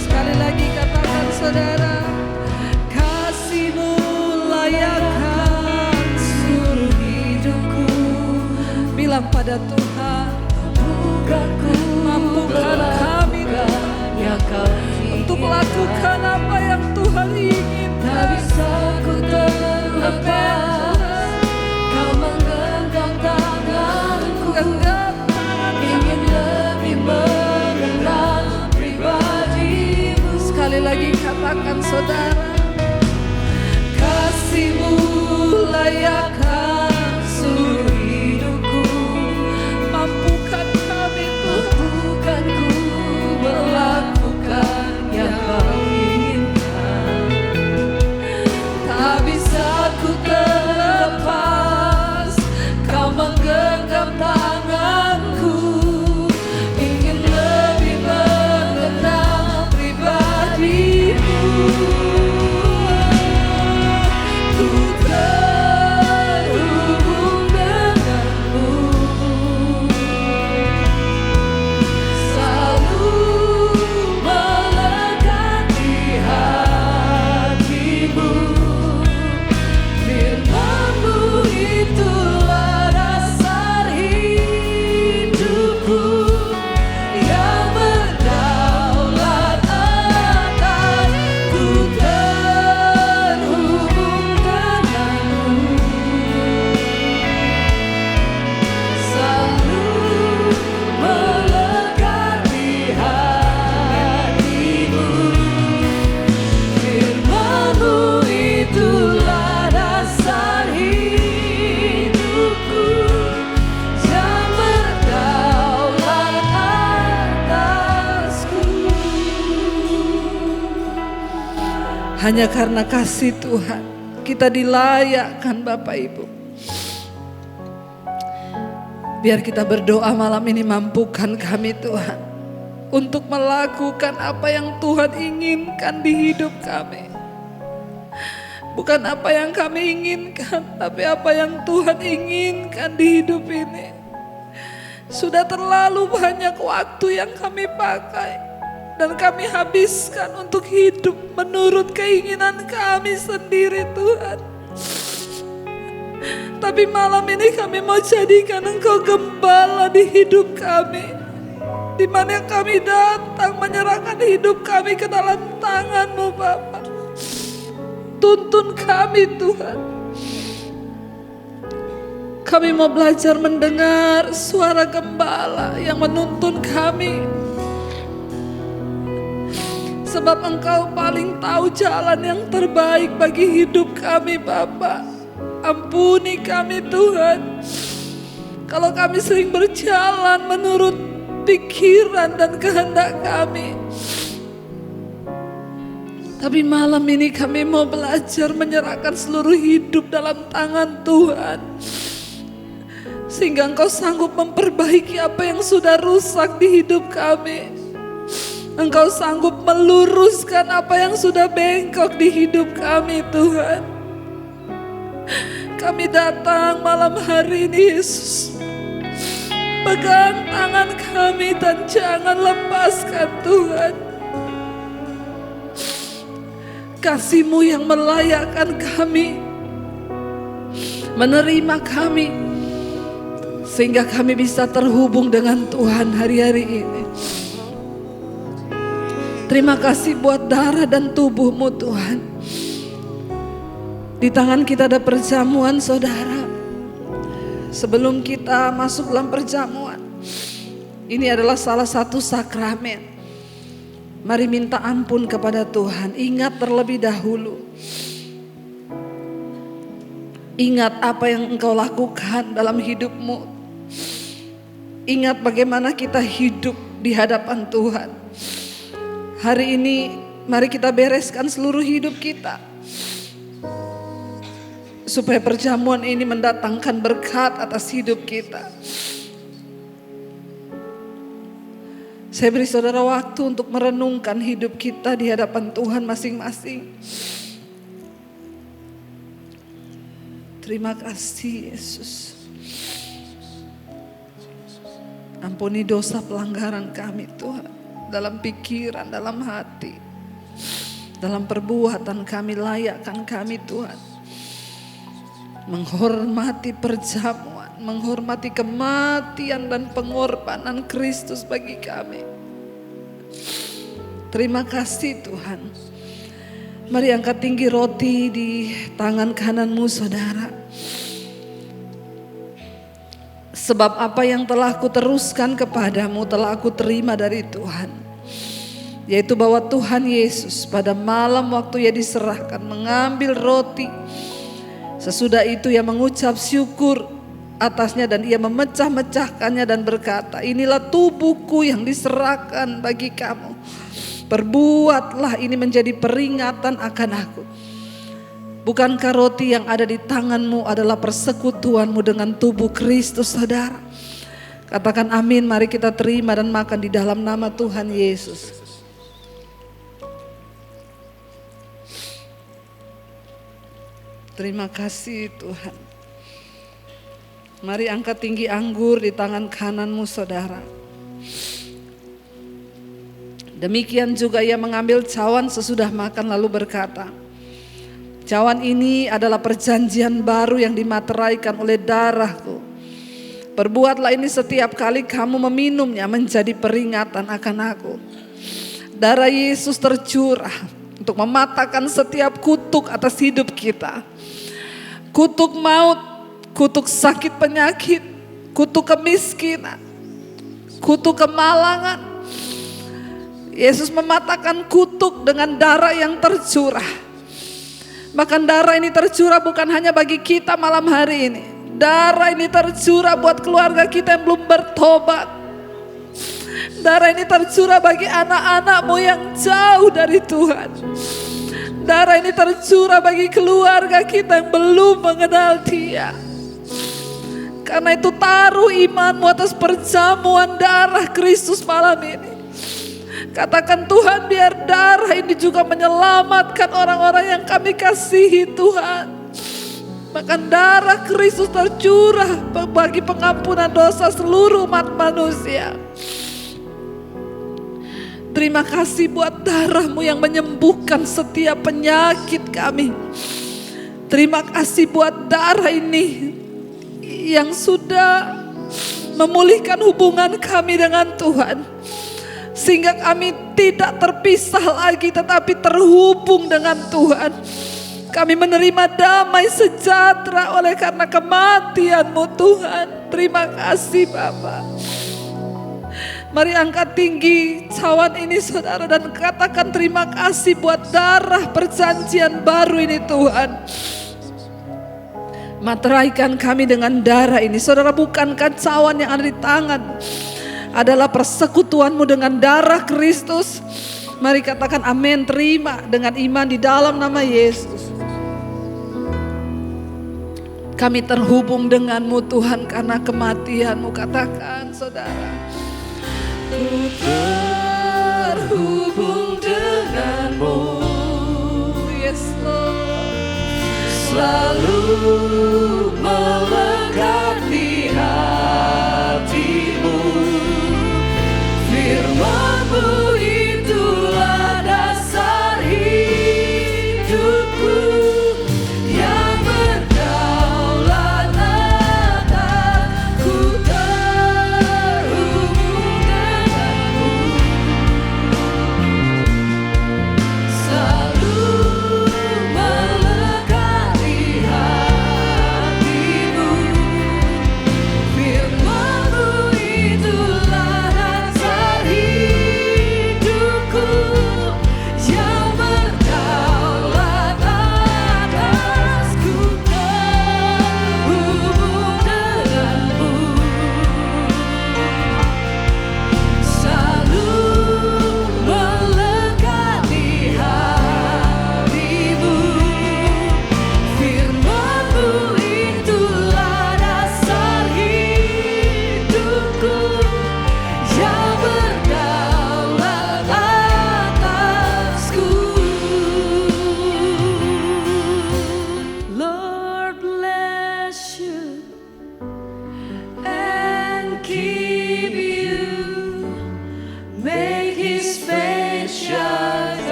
Sekali lagi katakan saudara, kasih-Mu layakkan seluruh hidupku. Bilang pada Tuhan, mampukan kami yang Kau untuk melakukan apa yang Tuhan inginkan. tak bisa ku terlepas, Kau menggenggam tanganku. Ingin lebih mengenal pribadi-Mu. Sekali lagi katakan saudara, kasih-Mu layakkan seluruh hidupku. Mampukan kami Tuhan, Bukan ku melakukan yang Kau inginkan. tak bisa ku terlepas, Kau menggenggam tanganku. Ingin lebih mengenal pribadi-Mu. Ku terhubung denganmu. Selalu melekat di hati-Mu. Firman-Mu itulah dasar hidupku yang berdaulat atas. Ku Hanya karena kasih Tuhan kita dilayakkan Bapak Ibu. Biar kita berdoa malam ini, mampukan kami Tuhan untuk melakukan apa yang Tuhan inginkan di hidup kami. Bukan apa yang kami inginkan, tapi apa yang Tuhan inginkan di hidup ini. Sudah terlalu banyak waktu yang kami pakai dan kami habiskan untuk hidup menurut keinginan kami sendiri Tuhan. Tapi malam ini kami mau jadikan Engkau gembala di hidup kami, di mana kami datang menyerahkan hidup kami ke dalam tangan-Mu Bapa. Tuntun kami Tuhan. Kami mau belajar mendengar suara gembala yang menuntun kami. Sebab Engkau paling tahu jalan yang terbaik bagi hidup kami Bapa. Ampuni kami Tuhan, kalau kami sering berjalan menurut pikiran dan kehendak kami. Tapi malam ini kami mau belajar menyerahkan seluruh hidup dalam tangan Tuhan, sehingga Engkau sanggup memperbaiki apa yang sudah rusak di hidup kami. Engkau sanggup meluruskan apa yang sudah bengkok di hidup kami Tuhan. Kami datang malam hari ini Yesus, pegang tangan kami dan jangan lepaskan Tuhan. Kasih-Mu yang melayakkan kami, menerima kami, sehingga kami bisa terhubung dengan Tuhan hari-hari ini. Terima kasih buat darah dan tubuh-Mu Tuhan. Di tangan kita ada perjamuan saudara. Sebelum kita masuk dalam perjamuan, ini adalah salah satu sakramen. Mari minta ampun kepada Tuhan. Ingat terlebih dahulu. Ingat apa yang engkau lakukan dalam hidupmu. Ingat bagaimana kita hidup di hadapan Tuhan. Hari ini mari kita bereskan seluruh hidup kita, supaya perjamuan ini mendatangkan berkat atas hidup kita. Saya beri saudara waktu untuk merenungkan hidup kita di hadapan Tuhan masing-masing. Terima kasih Yesus. Ampuni dosa pelanggaran kami Tuhan, dalam pikiran, dalam hati, dalam perbuatan kami. Layakkan kami Tuhan menghormati perjamuan, menghormati kematian dan pengorbanan Kristus bagi kami. Terima kasih Tuhan. Mari angkat tinggi roti di tangan kananmu saudara. Sebab apa yang telah kuteruskan kepadamu telah aku terima dari Tuhan, yaitu bahwa Tuhan Yesus pada malam waktu Ia diserahkan mengambil roti. Sesudah itu Ia mengucap syukur atasnya dan Ia memecah-mecahkannya dan berkata, inilah tubuhku yang diserahkan bagi kamu. Perbuatlah ini menjadi peringatan akan aku. Bukankah roti yang ada di tanganmu adalah persekutuanmu dengan tubuh Kristus saudara? Katakan amin, mari kita terima dan makan di dalam nama Tuhan Yesus. Terima kasih Tuhan. Mari angkat tinggi anggur di tangan kananmu saudara. Demikian juga Ia mengambil cawan sesudah makan lalu berkata, cawan ini adalah perjanjian baru yang dimateraikan oleh darahku. Perbuatlah ini setiap kali kamu meminumnya menjadi peringatan akan aku. Darah Yesus tercurah untuk mematahkan setiap kutuk atas hidup kita. Kutuk maut, kutuk sakit penyakit, kutuk kemiskinan, kutuk kemalangan. Yesus mematahkan kutuk dengan darah yang tercurah. Bahkan darah ini tercurah bukan hanya bagi kita malam hari ini. Darah ini tercurah buat keluarga kita yang belum bertobat. Darah ini tercurah bagi anak-anakmu yang jauh dari Tuhan. darah ini tercurah bagi keluarga kita yang belum mengenal Dia. Karena itu taruh imanmu atas perjamuan darah Kristus malam ini. Katakan, Tuhan, biar darah ini juga menyelamatkan orang-orang yang kami kasihi, Tuhan. Maka darah Kristus tercurah bagi pengampunan dosa seluruh umat manusia. Terima kasih buat darah-Mu yang menyembuhkan setiap penyakit kami. Terima kasih buat darah ini yang sudah memulihkan hubungan kami dengan Tuhan. Sehingga kami tidak terpisah lagi tetapi terhubung dengan Tuhan. Kami menerima damai sejahtera oleh karena kematian-Mu, Tuhan. Terima kasih Bapa. Mari angkat tinggi cawan ini saudara dan katakan terima kasih buat darah perjanjian baru ini Tuhan. Materaikan kami dengan darah ini. Saudara, bukankah cawan yang ada di tangan adalah persekutuanmu dengan darah Kristus? Mari katakan amin, terima dengan iman di dalam nama Yesus. Kami terhubung denganmu Tuhan karena kematianmu. Katakan saudara, ku terhubung denganmu, yes Lord. Selalu melengkapi hatimu, firman-Mu itulah dasar hidupku yang berdaulat atas. Ku terhubung denganmu, selalu melengkapi hatimu,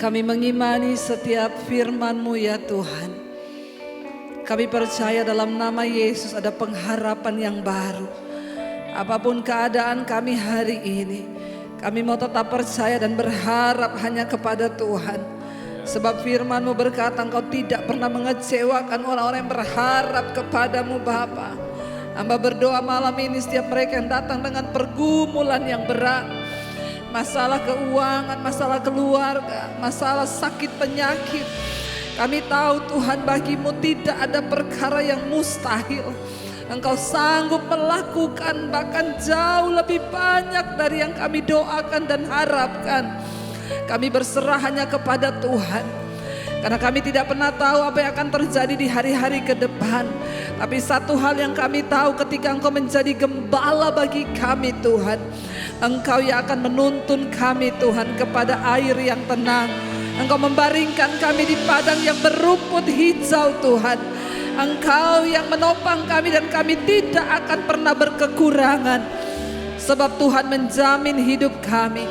Kami mengimani setiap firman-Mu ya Tuhan. Kami percaya dalam nama Yesus ada pengharapan yang baru. Apapun keadaan kami hari ini, kami mau tetap percaya dan berharap hanya kepada Tuhan. Sebab firman-Mu berkata Engkau tidak pernah mengecewakan orang-orang yang berharap kepadamu Bapa. Hamba berdoa malam ini setiap mereka yang datang dengan pergumulan yang berat, masalah keuangan, masalah keluarga, masalah sakit penyakit. Kami tahu Tuhan bagimu tidak ada perkara yang mustahil. Engkau sanggup melakukan bahkan jauh lebih banyak dari yang kami doakan dan harapkan. Kami berserah hanya kepada Tuhan. Karena kami tidak pernah tahu apa yang akan terjadi di hari-hari ke depan. Tapi satu hal yang kami tahu, ketika Engkau menjadi gembala bagi kami Tuhan, Engkau yang akan menuntun kami Tuhan kepada air yang tenang. Engkau membaringkan kami di padang yang berumput hijau Tuhan. Engkau yang menopang kami dan kami tidak akan pernah berkekurangan. Sebab Tuhan menjamin hidup kami,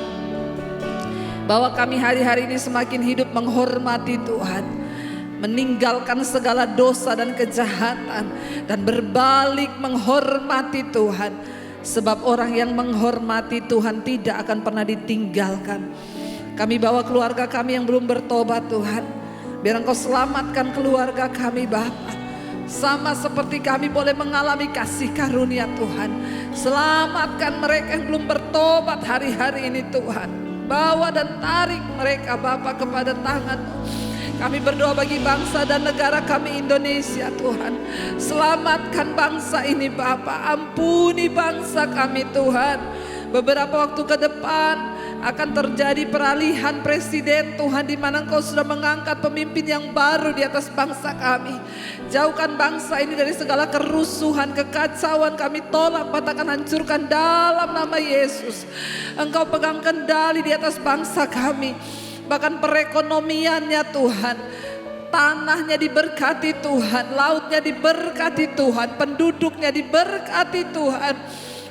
bahwa kami hari-hari ini semakin hidup menghormati Tuhan, meninggalkan segala dosa dan kejahatan, dan berbalik menghormati Tuhan. Sebab orang yang menghormati Tuhan tidak akan pernah ditinggalkan. Kami bawa keluarga kami yang belum bertobat Tuhan, biar Engkau selamatkan keluarga kami Bapa. Sama seperti kami boleh mengalami kasih karunia Tuhan, selamatkan mereka yang belum bertobat hari-hari ini Tuhan. Bawa dan tarik mereka Bapa kepada tangan-Mu. Kami berdoa bagi bangsa dan negara kami Indonesia Tuhan. Selamatkan bangsa ini Bapa. Ampuni bangsa kami Tuhan. Beberapa waktu ke depan akan terjadi peralihan presiden Tuhan, di mana Engkau sudah mengangkat pemimpin yang baru di atas bangsa kami. Jauhkan bangsa ini dari segala kerusuhan, kekacauan. Kami tolak, katakan, hancurkan dalam nama Yesus. Engkau pegang kendali di atas bangsa kami. Bahkan perekonomiannya Tuhan, tanahnya diberkati Tuhan, lautnya diberkati Tuhan, penduduknya diberkati Tuhan.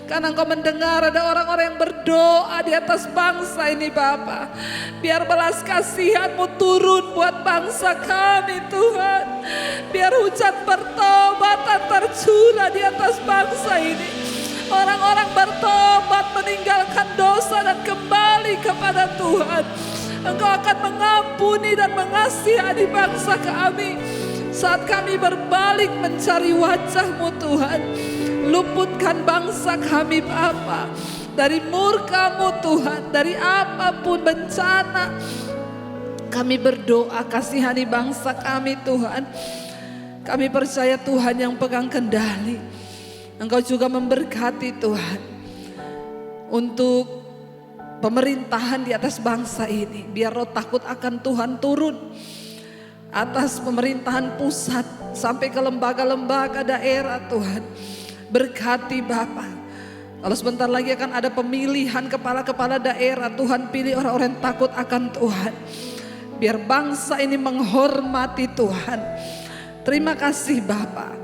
Karena Engkau mendengar ada orang-orang yang berdoa di atas bangsa ini Bapa. Biar belas kasihan-Mu turun buat bangsa kami Tuhan. Biar hujan pertobatan tercurah di atas bangsa ini. Orang-orang bertobat, meninggalkan dosa dan kembali kepada Tuhan. Engkau akan mengampuni dan mengasihani bangsa kami. Saat kami berbalik mencari wajah-Mu Tuhan, luputkan bangsa kami Bapa dari murka-Mu Tuhan, dari apapun bencana. Kami berdoa, kasihani bangsa kami Tuhan. Kami percaya Tuhan yang pegang kendali. Engkau juga memberkati Tuhan untuk pemerintahan di atas bangsa ini. Biar roh takut akan Tuhan turun atas pemerintahan pusat sampai ke lembaga-lembaga daerah Tuhan. Berkati Bapa. Kalau sebentar lagi akan ada pemilihan kepala-kepala daerah, Tuhan pilih orang-orang yang takut akan Tuhan. Biar bangsa ini menghormati Tuhan. Terima kasih Bapa.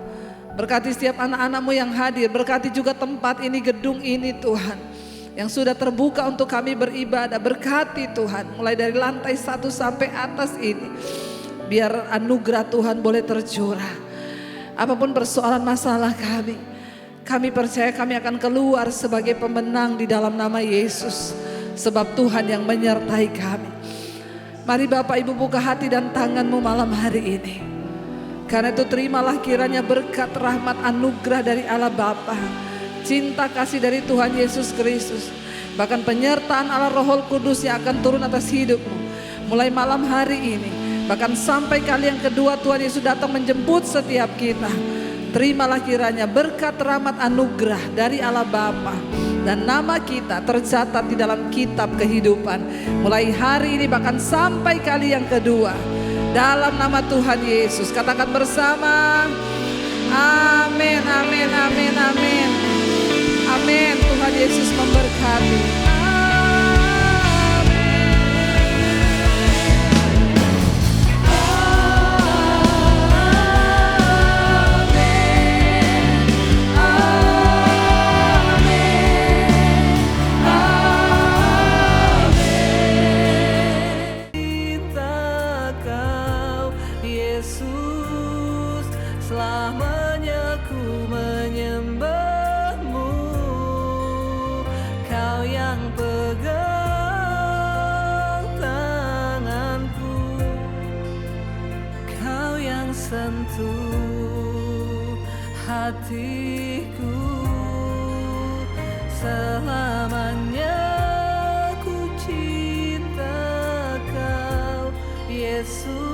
Berkati setiap anak-anak-Mu yang hadir. Berkati juga tempat ini, gedung ini Tuhan, yang sudah terbuka untuk kami beribadah. Berkati Tuhan, mulai dari lantai 1 sampai atas ini. Biar anugerah Tuhan boleh tercurah. Apapun persoalan masalah kami percaya kami akan keluar sebagai pemenang di dalam nama Yesus. Sebab Tuhan yang menyertai kami. Mari Bapak Ibu buka hati dan tangan-Mu malam hari ini. Karena itu terimalah kiranya berkat, rahmat, anugerah dari Allah Bapa, cinta kasih dari Tuhan Yesus Kristus, bahkan penyertaan Allah Roh Kudus yang akan turun atas hidupmu mulai malam hari ini, bahkan sampai kali yang kedua Tuhan Yesus datang menjemput setiap kita. Terimalah kiranya berkat, rahmat, anugerah dari Allah Bapa, dan nama kita tercatat di dalam kitab kehidupan mulai hari ini bahkan sampai kali yang kedua. Dalam nama Tuhan Yesus, katakan bersama, amin, amin, amin, amin. Amin. Tuhan Yesus memberkati. selamanya ku menyembahmu. Kau yang pegang tanganku, Kau yang sentuh hatiku. Selamanya ku cinta Kau, Yesus.